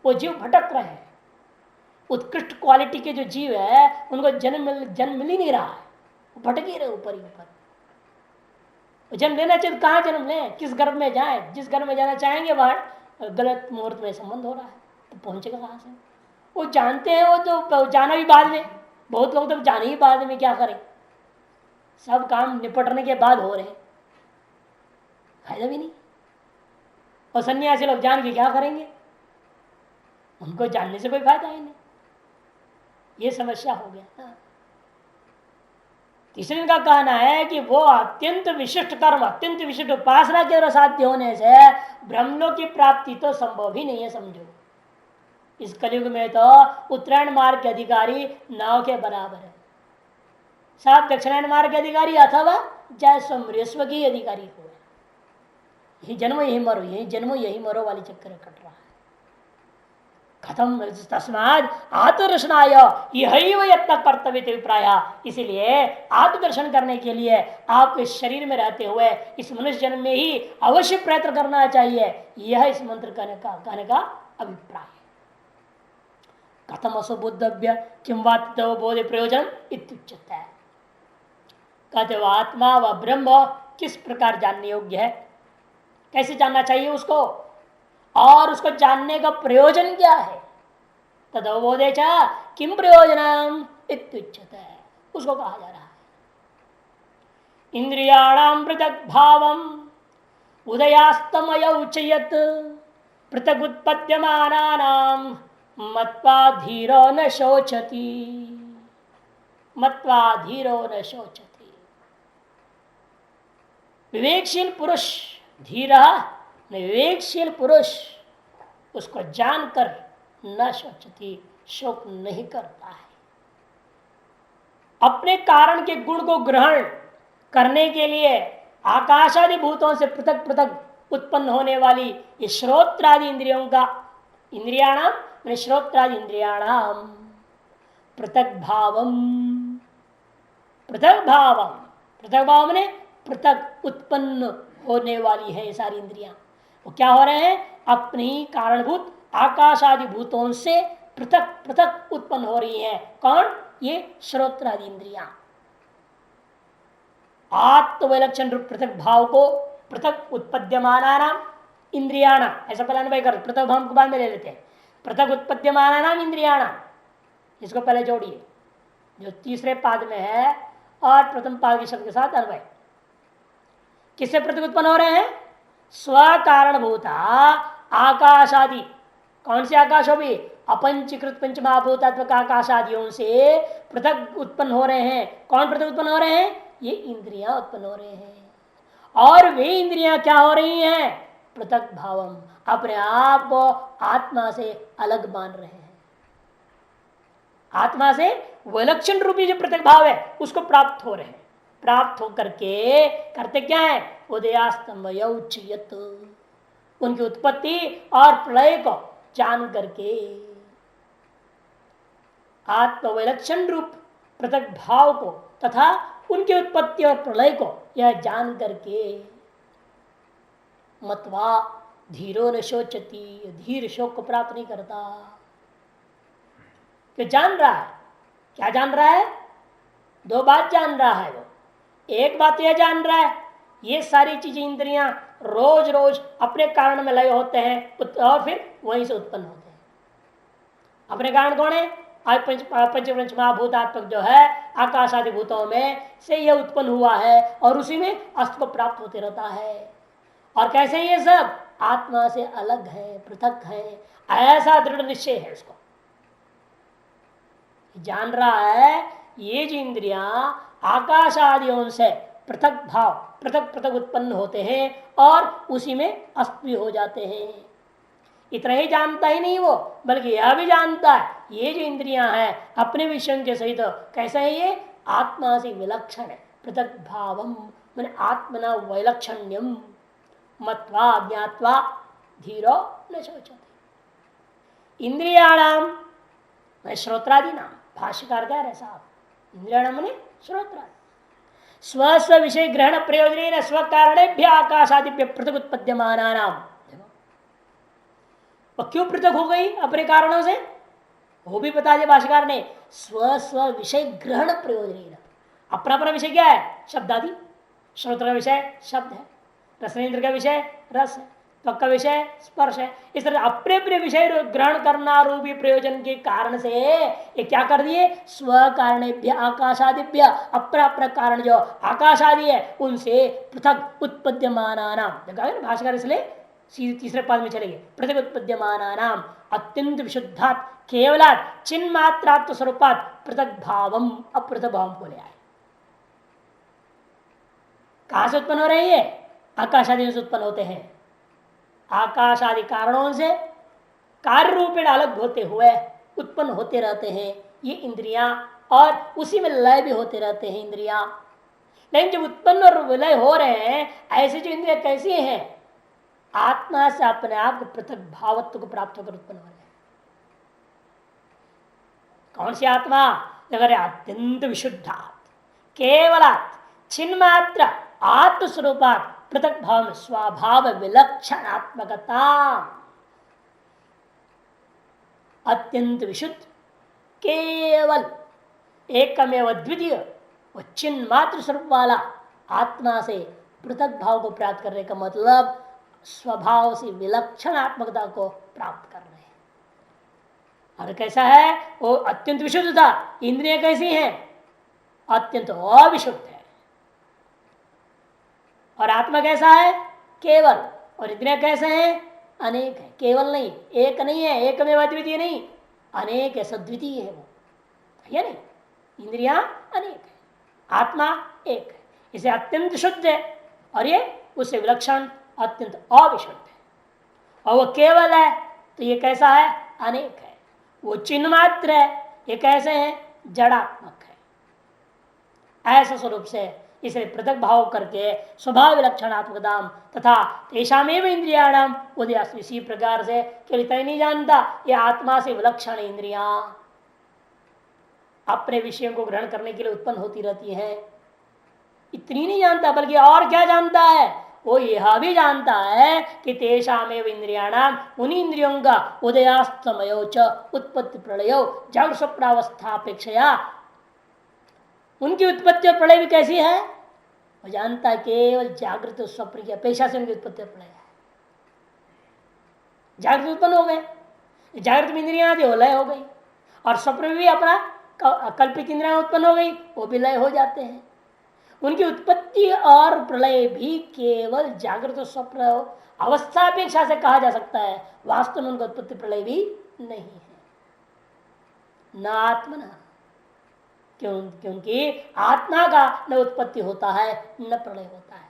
वो जीव भटक रहे हैं। उत्कृष्ट क्वालिटी के जो जीव है उनको जन्म मिल ही नहीं रहा है, वो भटक ही रहे ऊपर ही ऊपर। जन्म लेना चाहिए तो कहाँ जन्म लें, किस गर्भ में जाए, जिस गर्भ में जाना चाहेंगे वह गलत मुहूर्त में संबंध हो रहा है तो पहुंचेगा कहाँ से। वो जानते हैं, वो तो जाना भी बाद में, बहुत लोग तो जाने ही बाद में, क्या करें, सब काम निपटने के बाद हो रहे हैं, फायदा भी नहीं। और सन्यासी लोग जान के क्या करेंगे, उनको जानने से कोई फायदा ही नहीं, ये समस्या हो गया। तीसरे का कहना है कि वो अत्यंत विशिष्ट कर्म, अत्यंत विशिष्ट उपासना के साध्य होने से ब्रह्मलोक की प्राप्ति तो संभव ही नहीं है। समझो इस कलयुग में तो उत्तरायण मार्ग के अधिकारी नाव के बराबर है, सात दक्षिणायन मार्ग के अधिकारी अथवा जय स्वमृस्व की अधिकारी हो, यही जन्म यही मरो, यही जन्म यही मरो वाली चक्कर कट रहा है। खत्म। तस्माद आत्मदर्शनाय यही वह यत्न कर्तव्य अभिप्राय, इसीलिए आत्मदर्शन करने के लिए आपके शरीर में रहते हुए इस मनुष्य जन्म में ही अवश्य प्रयत्न करना चाहिए, यह इस मंत्र कहने का अभिप्राय। कथम असुबुद्धव्य किम वात्तव बोधि प्रयोजन इत्युच्यते, कहते वो आत्मा व ब्रह्म किस प्रकार जानने योग्य है, कैसे जानना चाहिए उसको, और उसको जानने का प्रयोजन क्या है। तदवबोधे च किम प्रयोजनम इत्युच्यते, उसको कहा जा रहा है। इंद्रियाणाम पृथक भावम उदयास्तमय उचयत पृथक उत्पद्यमानानाम मत्वा धीरो न शोचति, मत्वा धीरो न शोचति। विवेकशील पुरुष धीर, विवेकशील पुरुष उसको जानकर न शोचति, शोक नहीं करता है। अपने कारण के गुण को ग्रहण करने के लिए आकाशादि भूतों से पृथक पृथक उत्पन्न होने वाली ये श्रोत्रादि इंद्रियों का, इंद्रियाणाम मैंने श्रोत्रादि इंद्रियाणाम पृथक भावम, पृथक भावम, पृथक भाव मैंने पृथक उत्पन्न होने वाली है ये सारी इंद्रियां। वो क्या हो रहे हैं, अपने ही कारणभूत आकाश आदि भूतों से पृथक पृथक उत्पन्न हो रही है। कौन, ये श्रोत्रादि इंद्रियां। आत्मविलक्षण रूप पृथक भाव को पृथक उत्पद्यमानानाम इंद्रियाणाम, ऐसा पहले अनुभव कर, पृथक भाव को बाद में ले लेते हैं। पृथक उत्पद्यमानानाम इंद्रियाणाम, इसको पहले जोड़िए जो तीसरे पाद में है और प्रथम पाद के शब्द के साथ अन्वय। किससे पृथक उत्पन्न हो रहे हैं, स्व कारणभूता आकाशादि। कौन से आकाश हो भी, अपंचीकृत पंचमहाभूतात्मक आकाशादियों से पृथक उत्पन्न हो रहे हैं। कौन पृथक उत्पन्न हो रहे हैं, ये इंद्रियां उत्पन्न हो रहे हैं। और वे इंद्रियां क्या हो रही हैं, पृथक भावम, अपने आप को आत्मा से अलग मान रहे हैं। आत्मा से विलक्षण रूपी जो पृथक भाव है उसको प्राप्त हो रहे हैं। प्राप्त होकर के करते क्या है, उदयास्तमय उच्चयत, उनकी उत्पत्ति और प्रलय को जान करके, आत्मविलक्षण रूप पृथक भाव को तथा उनकी उत्पत्ति और प्रलय को यह जान करके मत्वा धीरो न शोचति, धीर शोक को प्राप्त नहीं करता। कि जान रहा है, क्या जान रहा है, दो बात जान रहा है वो। एक बात यह जान रहा है ये सारी चीजें इंद्रियां रोज रोज अपने कारण में लय होते हैं और फिर वहीं से उत्पन्न होते हैं। अपने कारण कौन है, पंच महाभूतात्मक जो है आकाश आदि भूतों में से यह उत्पन्न हुआ है और उसी में अस्त को प्राप्त होते रहता है। और कैसे ये सब आत्मा से अलग है, पृथक है, ऐसा दृढ़ निश्चय है उसको। जान रहा है ये जो इंद्रियां आकाश आदियों से पृथक भाव पृथक पृथक उत्पन्न होते हैं और उसी में अस्त भी हो जाते हैं। इतना ही जानता ही नहीं वो, बल्कि यह भी जानता है ये जो इंद्रियां हैं अपने विषयों के सहित कैसे है, ये आत्मा से विलक्षण है। पृथक भावम मैंने आत्मना वैलक्षण्यम मत्वा ज्ञात्वा धीरो न शोचते। इंद्रियाणाम श्रोत्रादि नाम, भाष्यकार कह रहे साहब, इंद्रियाणाम मैंने श्रोत्रादि स्व स्व विषय ग्रहण प्रयोजन स्व कारणेभ्य आकाशादिभ्य पृथक उत्पद्यमाना नाम। क्यों पृथक हो गई अपने कारणों से, वो भी बता दिया भाष्यकार ने। स्व स्व विषय ग्रहण प्रयोजन, अपना अपना विषय क्या है, शब्दादि, श्रोत्र का विषय शब्द है, रसनेन्द्र का विषय रस है, त्वक का विषय स्पर्श है। इस तरह अपने अपने विषय ग्रहण करना रूपी प्रयोजन के कारण से ये क्या कर दिए, स्व कारणेभ्य आकाशादिभ्य, अपना अपना कारण जो आकाश आदि है उनसे पृथक उत्पद्यमाना नाम, भाषाकार इसलिए तीसरे पद में चलेंगे, पृथक उत्पद्यमाना नाम अत्यंत विशुद्धात् केवलात् चिन्मात्रात्म स्वरूपात् पृथक भावम अपृथक भावम को ले आए। कहां से उत्पन्न हो रही है, आकाश आदि से उत्पन्न होते हैं। आकाश आदि कारणों से कार्य रूपेण अलग होते हुए उत्पन्न होते रहते हैं ये इंद्रियां, और उसी में लय भी होते रहते हैं इंद्रियां। लेकिन जब उत्पन्न और विलय हो रहे हैं, ऐसे जो इंद्रिया कैसी हैं, आत्मा से अपने आप को पृथक भावत्व को प्राप्त होकर उत्पन्न हो रहे हैं। कौन सी आत्मा, अगर अत्यंत विशुद्धात् केवलात् छिन्मात्र आत्मस्वरूपात् पृथक भाव में स्वभाव विलक्षणात्मकता, अत्यंत विशुद्ध केवल एकमेव द्वितीय और चिन्ह मात्र स्वरूप वाला आत्मा से पृथक भाव को प्राप्त करने का मतलब स्वभाव से विलक्षणात्मकता को प्राप्त कर रहे हैं। और कैसा है वो, अत्यंत विशुद्ध था। इंद्रियां कैसी हैं, अत्यंत अविशुद्ध है। और आत्मा कैसा है, केवल, और इंद्रियां कैसे हैं, अनेक है। केवल नहीं, एक नहीं है, एक में अद्वितीय नहीं, अनेक है, सद्वितीय है वो, है नहीं। इंद्रियां अनेक है, आत्मा एक है। इसे अत्यंत शुद्ध है और ये उससे विलक्षण अत्यंत अविशुद्ध है। और वो केवल है तो ये कैसा है, अनेक है। वो चिन्ह मात्र है, ये कैसे है, जड़ात्मक है। ऐसा स्वरूप से इसे पृथक भाव करके स्वभाव विलक्षणात्मकता तथा तेषामेव इंद्रियाणाम उदय, इसी प्रकार से केवल इतना ही नहीं जानता ये आत्मा से विलक्षण इंद्रियां अपने विषयों को ग्रहण करने के लिए उत्पन्न होती रहती हैं, इतनी नहीं जानता, बल्कि और क्या जानता है, वो यह भी जानता है कि तेषामेव इंद्रियाणाम, उन्हीं इंद्रियों का उदयास्तमयो च उत्पत्ति प्रलयो जागृत स्वप्नावस्थापेक्षया, उनकी उत्पत्ति और प्रलय भी कैसी है, वो जानता है केवल जागृत स्वप्न की अपेक्षा से उनकी उत्पत्ति और प्रलय है। जागृत उत्पन्न हो गए, जागृत में इंद्रियां आदि लय हो गई, और स्वप्न में भी अपना कल्पित इंद्रियां उत्पन्न हो गई, वो भी लय हो जाते हैं। उनकी उत्पत्ति और प्रलय भी केवल जागृत स्वप्न अवस्था अपेक्षा से कहा जा सकता है, वास्तव में उनका उत्पत्ति प्रलय भी नहीं है, न आत्मना। क्योंकि आत्मा का न उत्पत्ति होता है न प्रलय होता है।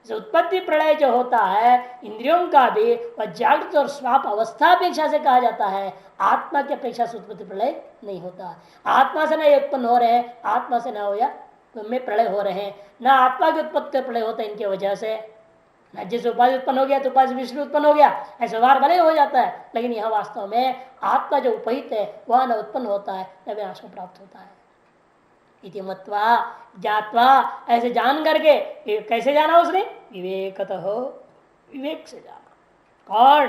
जो उत्पत्ति प्रलय जो होता है इंद्रियों का भी, वह जागृत और स्वाप अवस्था अपेक्षा से कहा जाता है, आत्मा की अपेक्षा से उत्पत्ति प्रलय नहीं होता। आत्मा से न ये उत्पन्न हो रहे हैं, आत्मा से न हो या में प्रलय हो रहे हैं, न आत्मा की उत्पत्ति प्रलय होता है इनकी वजह से। न जिस उपाधि उत्पन्न हो गया तो उपाधि विष्णु उत्पन्न हो गया, ऐसे व्यवहार भले हो जाता है, लेकिन यह वास्तव में आत्मा जो उपहित है वह न उत्पन्न होता है न विनाश को प्राप्त होता है। इति मत्वा ज्ञात्वा, ऐसे जान करके, कैसे जाना उसने, विवेकतः, विवेक से जाना। कौन,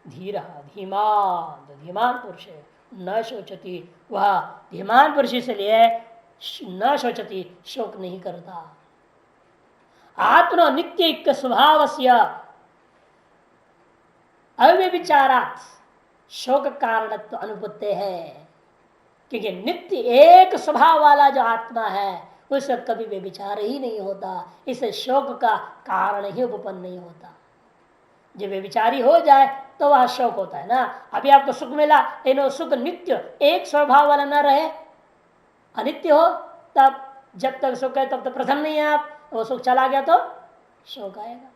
धीरा, धीमान, धीमान पुरुष है, न शोचती, वह धीमान पुरुष इसलिए न शोचती, शोक नहीं करता। आत्मनो नित्य एक स्वभाव से अव्यभिचारात् शोक कारणत्व अनुपत्ति है, क्योंकि नित्य एक स्वभाव वाला जो आत्मा है उससे कभी व्यभिचार ही नहीं होता, इसे शोक का कारण ही उपपन्न नहीं होता। जब व्यभिचारी हो जाए तो वह शोक होता है ना। अभी आपको सुख मिला, लेकिन वो सुख नित्य एक स्वभाव वाला न रहे, अनित्य हो, तब जब तक सुख है तब तक प्रसन्न नहीं है आप, वो सुख चला गया तो शोक आएगा।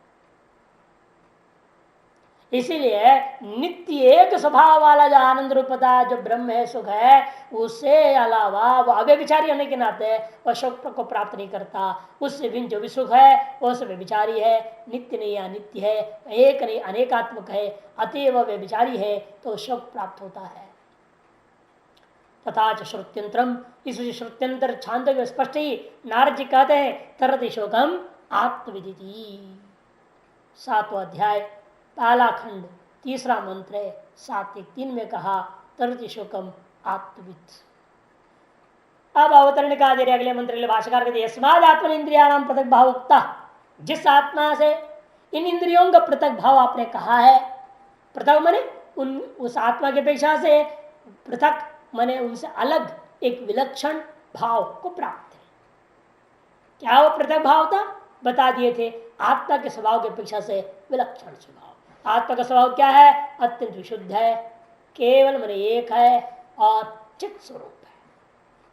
इसीलिए नित्य एक स्वभाव वाला जो आनंद रूपता जो ब्रह्म है, सुख है, उससे अलावा वो अव्यभिचारी होने के नाते वह शोक को प्राप्त नहीं करता। उससे भिन्न जो भी सुख है वो सब व्यभिचारी है, नित्य नहीं अनित्य है, एक नहीं अनेकात्मक है, अतएव व्यभिचारी है तो शोक प्राप्त होता है। तथा श्रुत्यंतरम, इस श्रुत्यंतर छांदोग्य स्पष्ट ही नारद जी कहते हैं तरति शोकम आत्मविदिति। 7वां अध्याय पहला खंड तीसरा मंत्र है 7:3 में कहा तरति शोकम आत्मविद। अब अवतरण का दे रहे अगले मंत्र भाष्यकार कहते यस्माद आत्मन इंद्रियाणाम पृथक भाव उक्ता, जिस आत्मा से इन इंद्रियों का पृथक भाव आपने कहा है, पृथक माने उस आत्मा की अपेक्षा से पृथक माने उनसे अलग एक विलक्षण भाव को प्राप्त है। क्या वो पृथक भाव था? बता दिए थे, आत्मा के स्वभाव की अपेक्षा से विलक्षण स्वभाव। आत्मा का स्वभाव क्या है? अत्यंत विशुद्ध है, केवल माने एक है और चित स्वरूप है।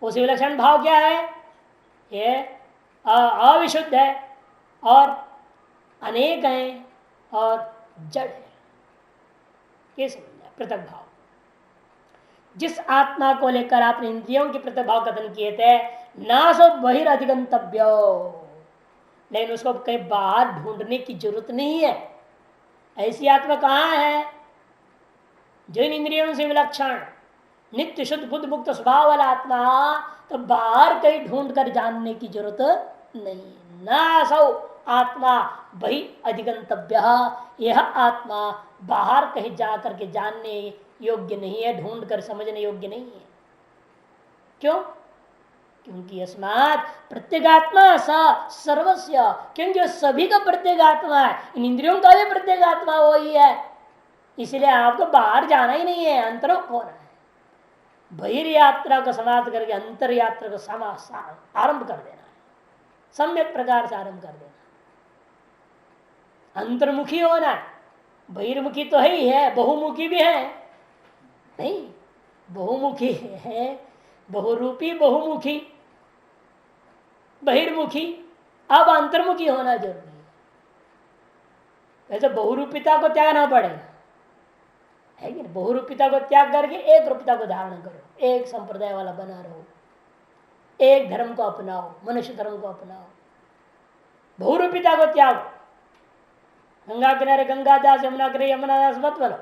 उसी विलक्षण भाव क्या है? ये अविशुद्ध है और अनेक है और जड़ है। ये समझना पृथक भाव। जिस आत्मा को लेकर आपने इंद्रियों के पृथक भाव कथन किए थे, ना सो बहिर्अधिगंतव्यो, लेकिन उसको कहीं बाहर ढूंढने की जरूरत नहीं है। ऐसी आत्मा कहाँ है? जो इन इंद्रियों से विलक्षण नित्य शुद्ध बुद्ध मुक्त स्वभाव वाला आत्मा, तो बाहर कहीं ढूंढ कर जानने की जरूरत नहीं। ना सौ आत्मा बहि अधिगंतव्य, यह आत्मा बाहर कहीं जा करके जानने योग्य नहीं है, ढूंढ कर समझने योग्य नहीं है। क्यों? क्योंकि अस्मात् प्रत्येगात्मा सा सर्वस्य, क्योंकि सभी का प्रत्येगात्मा है, इन इंद्रियों का भी प्रत्येगात्मा वही है। इसलिए आपको बाहर जाना ही नहीं है, अंतरोक्त होना है। बहिर्यात्रा को समाप्त करके अंतर यात्रा को आरंभ कर देना है, सम्यक प्रकार से आरंभ कर देना। अंतर्मुखी होना है, बहिर्मुखी तो है ही है, बहुमुखी भी है नहीं, बहुमुखी है, बहुरूपी बहुमुखी बहिर्मुखी, अब अंतर्मुखी होना जरूरी है। वैसे बहुरूपिता को त्यागना पड़ेगा, है कि बहुरूपिता को त्याग करके एक रूपिता को धारण करो, एक संप्रदाय वाला बना रहो, एक धर्म को अपनाओ, मनुष्य धर्म को अपनाओ। बहुरूपिता को त्याग, गंगा किनारे गंगा दास, यमुना किनारे यमुना दास मत बनो।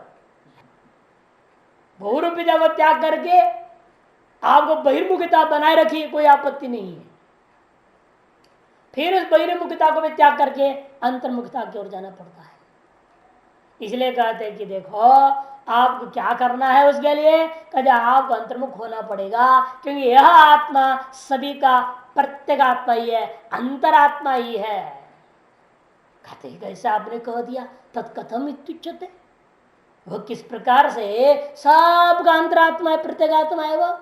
बहुरूपिता को त्याग करके आपको बहिर्मुखता बनाए रखिए, कोई आपत्ति नहीं है। फिर उस बहिर्मुखता को भी त्याग करके अंतर्मुखता की ओर जाना पड़ता है। इसलिए कहते हैं कि देखो आपको क्या करना है, उसके लिए कहते आपको अंतर्मुख होना पड़ेगा, क्योंकि यह आत्मा सभी का प्रत्येक आत्मा ही है, अंतरात्मा ही है। कहते कैसे आपने कह दिया, तत्कथम इत्युच्यते, वो किस प्रकार से सबका अंतरात्मा है, प्रत्येगात्मा है वो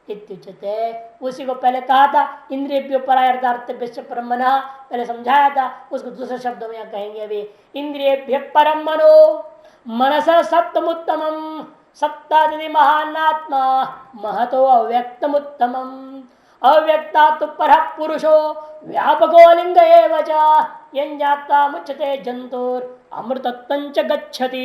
इत्युच्यते। उसी को पहले कहा था, इंद्रियभ्यो परायर्थार्थभ्यश्च परम मनः, पहले समझाया था, उसको दूसरे शब्दों में कहेंगे अभी। इंद्रियभ्य परम मनो मनस सप्तमुत्तमम्, सप्तादि महानात्मा महतो अव्यक्तमुत्तमम्, अव्यक्ता तो पर पुरुषो व्यापको लिंग एव च यञ्जात्वा मुच्यते जंतुर अमृतत्वं च गच्छति।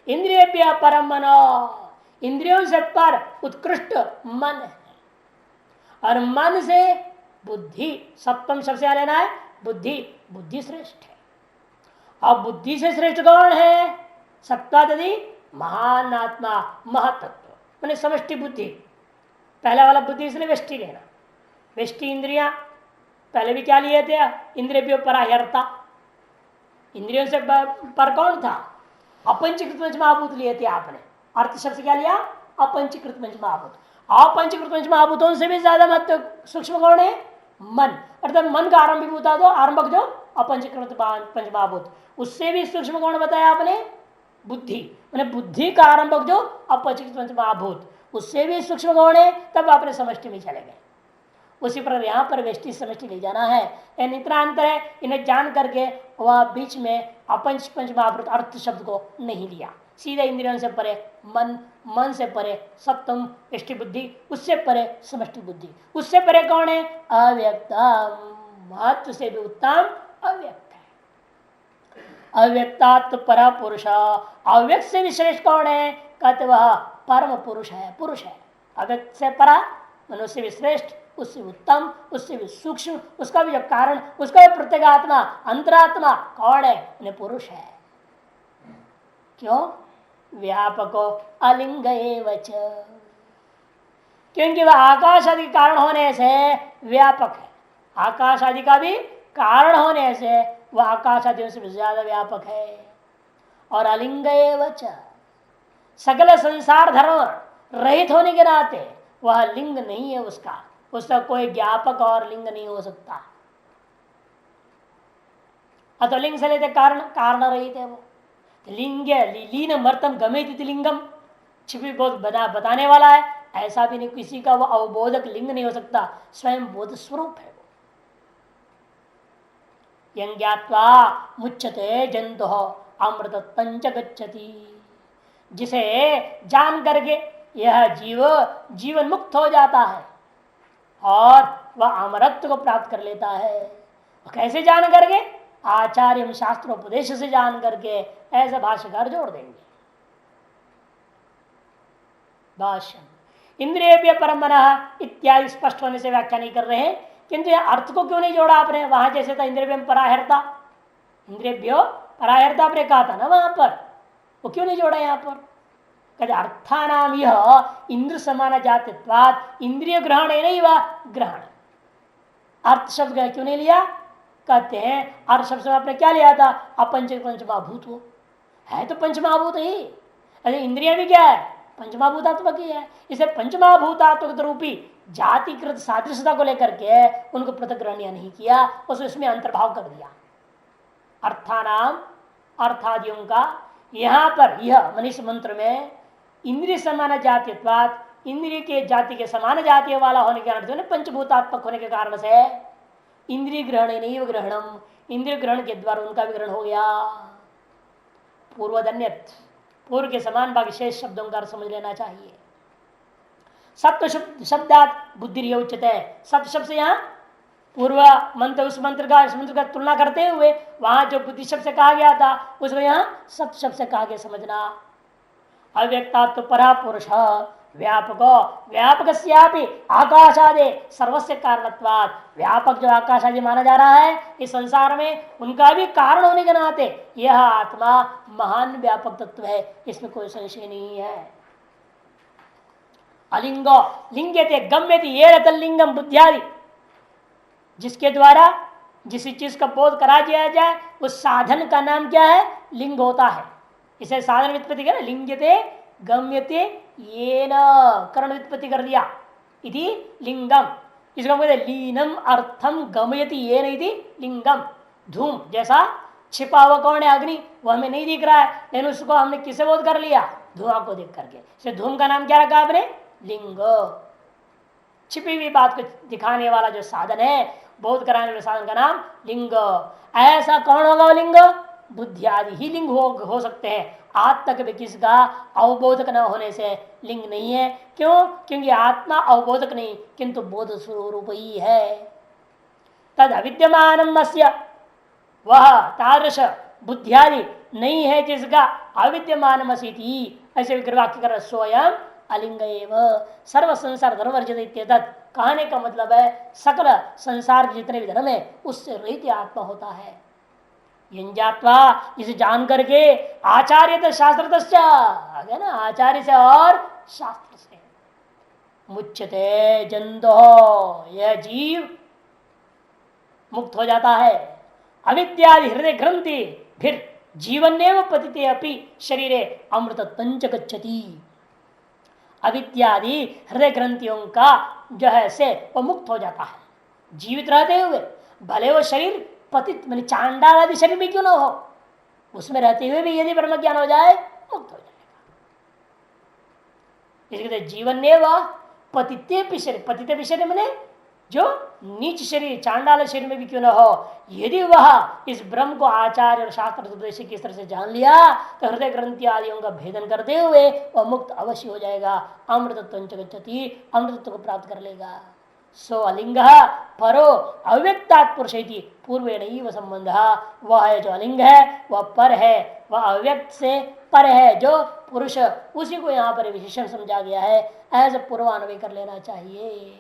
इंद्रियभ्य परम मनो, इंद्रियों से पर उत्कृष्ट मन है, और मन से बुद्धि, सप्तम शब्द से लेना है बुद्धि, बुद्धि श्रेष्ठ है। और बुद्धि से श्रेष्ठ कौन है? सप्तादि महान आत्मा, महतत्व मैंने समष्टि बुद्धि। पहला वाला बुद्धि इसलिए व्यष्टि लेना, व्यष्टि इंद्रिया पहले भी क्या लिए थे? इंद्रिय पराहर्ता, इंद्रियों से पर कौन था? अपंचीकृत पंचमहाभूत लिए थे आपने। अर्थ शब्द क्या लिया? अपंचीकृत पंचमहाभूत। अपंचीकृत पंचमहाभूतों से भी ज्यादा महत्व सूक्ष्म कौन है? मन, अर्थात मन का आरंभिक दो आरंभक जो अपंचीकृत पंचमहाभूत, उससे भी सूक्ष्म कौन बताया आपने? बुद्धि। मैंने बुद्धि का आरंभक जो अपंचीकृत पंचमहाभूत, उससे भी सूक्ष्म कौन है? तब आपने समष्टि में चले गए। उसी पर यहाँ पर व्यष्टि समष्टि ले जाना है, इतना अंतर है। इन्हें जान करके वह बीच में अपंच पंचमहाभूत अर्थ शब्द को नहीं लिया, सीधे इंद्रियों से परे मन, मन से परे सप्तम व्यष्टि बुद्धि, उससे परे समष्टि बुद्धि। उससे परे कौन है? अव्यक्तम, महत्व से भी उत्तम अव्यक्त है। अव्यक्तात् पर पुरुष, अव्यक्त से विशेष कौन है? कहते वह परम पुरुष है, पुरुष है। अव्यक्त से परा मनुष्य भी श्रेष्ठ, उससे उत्तम, उससे भी सूक्ष्म, उसका भी जो कारण, उसका भी प्रत्येगात्मा अंतरात्मा कौन है? उन्हें पुरुष है। क्यों? व्यापको अलिंग एवच, क्योंकि वह आकाश आदि कारण होने से व्यापक है। आकाश आदि का भी कारण होने से वह आकाश आदि से ज्यादा व्यापक है। और अलिंग एवच, सकल संसार धर्म रहित होने के नाते वह लिंग नहीं है, उसका कोई ज्ञापक और लिंग नहीं हो सकता। अतो लिंग से लेते कारण, कारण रहित है वो। लिंग लीन मर्तम गमित लिंगम, छिपी बोध बताने वाला है, ऐसा भी नहीं, किसी का वो अवबोधक लिंग नहीं हो सकता, स्वयं बोध स्वरूप है वो। यज्ञात्वा मुच्यते जंतु अमृत पंच गच्छति, जिसे जान करके यह जीवन मुक्त हो जाता है और वह अमरत्व को प्राप्त कर लेता है। कैसे जान करके? आचार्य शास्त्रोपदेश से जान करके, ऐसे भाष्यकार जोड़ देंगे। भाष्य इंद्रिय परम इत्यादि स्पष्ट होने से व्याख्या नहीं कर रहे हैं, किंतु यह अर्थ को क्यों नहीं जोड़ा आपने? वहां जैसे था इंद्रिय पराहरता, इंद्रियो पराहरता आपने कहा था ना वहां पर, वो क्यों नहीं जोड़ा यहाँ पर? कहते अर्थानाम यह इंद्र समान जातित्वाद इंद्रिय ग्रहण है, नहीं वह ग्रहण। अर्थ शब्द क्यों नहीं लिया? कहते हैं अर्थ शब्द में आपने क्या लिया था? अपंच पंचमाभूत हो, है तो पंचमाभूत ही। अरे इंद्रिया भी क्या है? पंचमाभूतात्मक ही है। इसे पंचमाभूतात्मक रूपी जातिकृत सादृश्यता को लेकर के उनको पृथक ग्रहण नहीं किया, उसमें अंतर्भाव कर दिया। अर्थानाम अर्थादियों का यहां पर यह मनीष मंत्र में इंद्रिय समान जातित्वाद, इंद्रिय के जाति के समान जातीय वाला होने के कारण से, पंचभूतात्मक होने के कारण से इंद्रिय ग्रहण नहीं ग्रहणम, इंद्रिय ग्रहण के द्वारा उनका भी ग्रहण हो गया। पूर्वधन्यत, पूर्व के समान भाग विशेष शब्दों का समझ लेना चाहिए। सत्व शब्दात बुद्धि उचित है। सत्व शब्द से यहाँ पूर्व मंत्र उस मंत्र का इस मंत्र का तुलना करते हुए वहां जो बुद्धि शब्द से कहा गया था उसको यहाँ सत्व शब्द से कहा गया समझना। अव्यक्ता तो परा पुरुष व्यापको व्यापक आकाशादि सर्वस्य कारणत्वाद, व्यापक जो आकाशादि माना जा रहा है इस संसार में, उनका भी कारण होने के नाते यह आत्मा महान व्यापक तत्व है, इसमें कोई संशय नहीं है। अलिंगो लिंगते गम्यते ये लिंगम बुद्धियादि, जिसके द्वारा जिस चीज का बोध करा दिया जाए उस साधन का नाम क्या है? लिंग होता है। इसे साधन व्युत्पत्ति कर लिंगते गम्यते ये न कर्ण व्युत्पत्ति कर दिया, इति लिंगम। इसको कहते लीनम अर्थम गमयति ये नहीं लिंगम। धूम जैसा छिपा हुआ कौन है? अग्नि, वो हमें नहीं दिख रहा है, लेकिन उसको हमने किसे बोध कर लिया? धुआं को देख करके। इसे धूम का नाम क्या रखा आपने? लिंग। छिपी हुई बात को दिखाने वाला जो साधन है, बोध कराने वाले साधन का नाम लिंग। ऐसा कौन होगा? लिंग बुद्धि आदि ही लिंग हो सकते हैं। आत्मा के भी किसका अवबोधक न होने से लिंग नहीं है। क्यों? क्योंकि आत्मा अवबोधक नहीं किंतु बोध स्वरूप ही है। तद अविद्यमान वह तादृश बुद्धियादि नहीं है जिसका अविद्यमान ऐसे वाक्य कर स्वयं अलिंग सर्व संसार धर्मवर्जित। कहने का मतलब है सकल संसार के जितने भी धर्म है उससे रहित आत्मा होता है। यंजात्वा, इसे जान करके आचार्य शास्त्र आगे ना, आचार्य से और शास्त्र से मुच्यते जंतो, यह जीव मुक्त हो जाता है। अविद्यादि हृदय ग्रंथि फिर जीवन पतिते अपि शरीरे अमृत पंच गच्छति। अविद्यादि हृदय ग्रंथियों का जो है से वो मुक्त हो जाता है जीवित रहते हुए, भले वो शरीर पतित मान चांडाल आदि शरीर भी क्यों ना हो, उसमें रहते हुए भी यदि ब्रह्म ज्ञान हो जाए मुक्त हो जाएगा। इसलिए जीवन ने वह पतिते शरीर, पतिते शरीर मैंने जो नीच शरीर चांडाल शरीर में भी क्यों ना हो, यदि वह इस ब्रह्म को आचार्य और शास्त्र उपदेश की तरह से जान लिया तो हृदय ग्रंथि आदियों का भेदन करते हुए वह मुक्त अवश्य हो जाएगा। अमृतत्व गच्छति, अमृतत्व को प्राप्त कर लेगा। सो अलिंग परो अव्यक्तात् पुरुष पूर्वेण संबंध, वह है जो अलिंग है वह पर है, वह अव्यक्त से पर है जो पुरुष, उसी को यहाँ पर विशेषण समझा गया है। ऐसे पूर्वान्वय कर लेना चाहिए।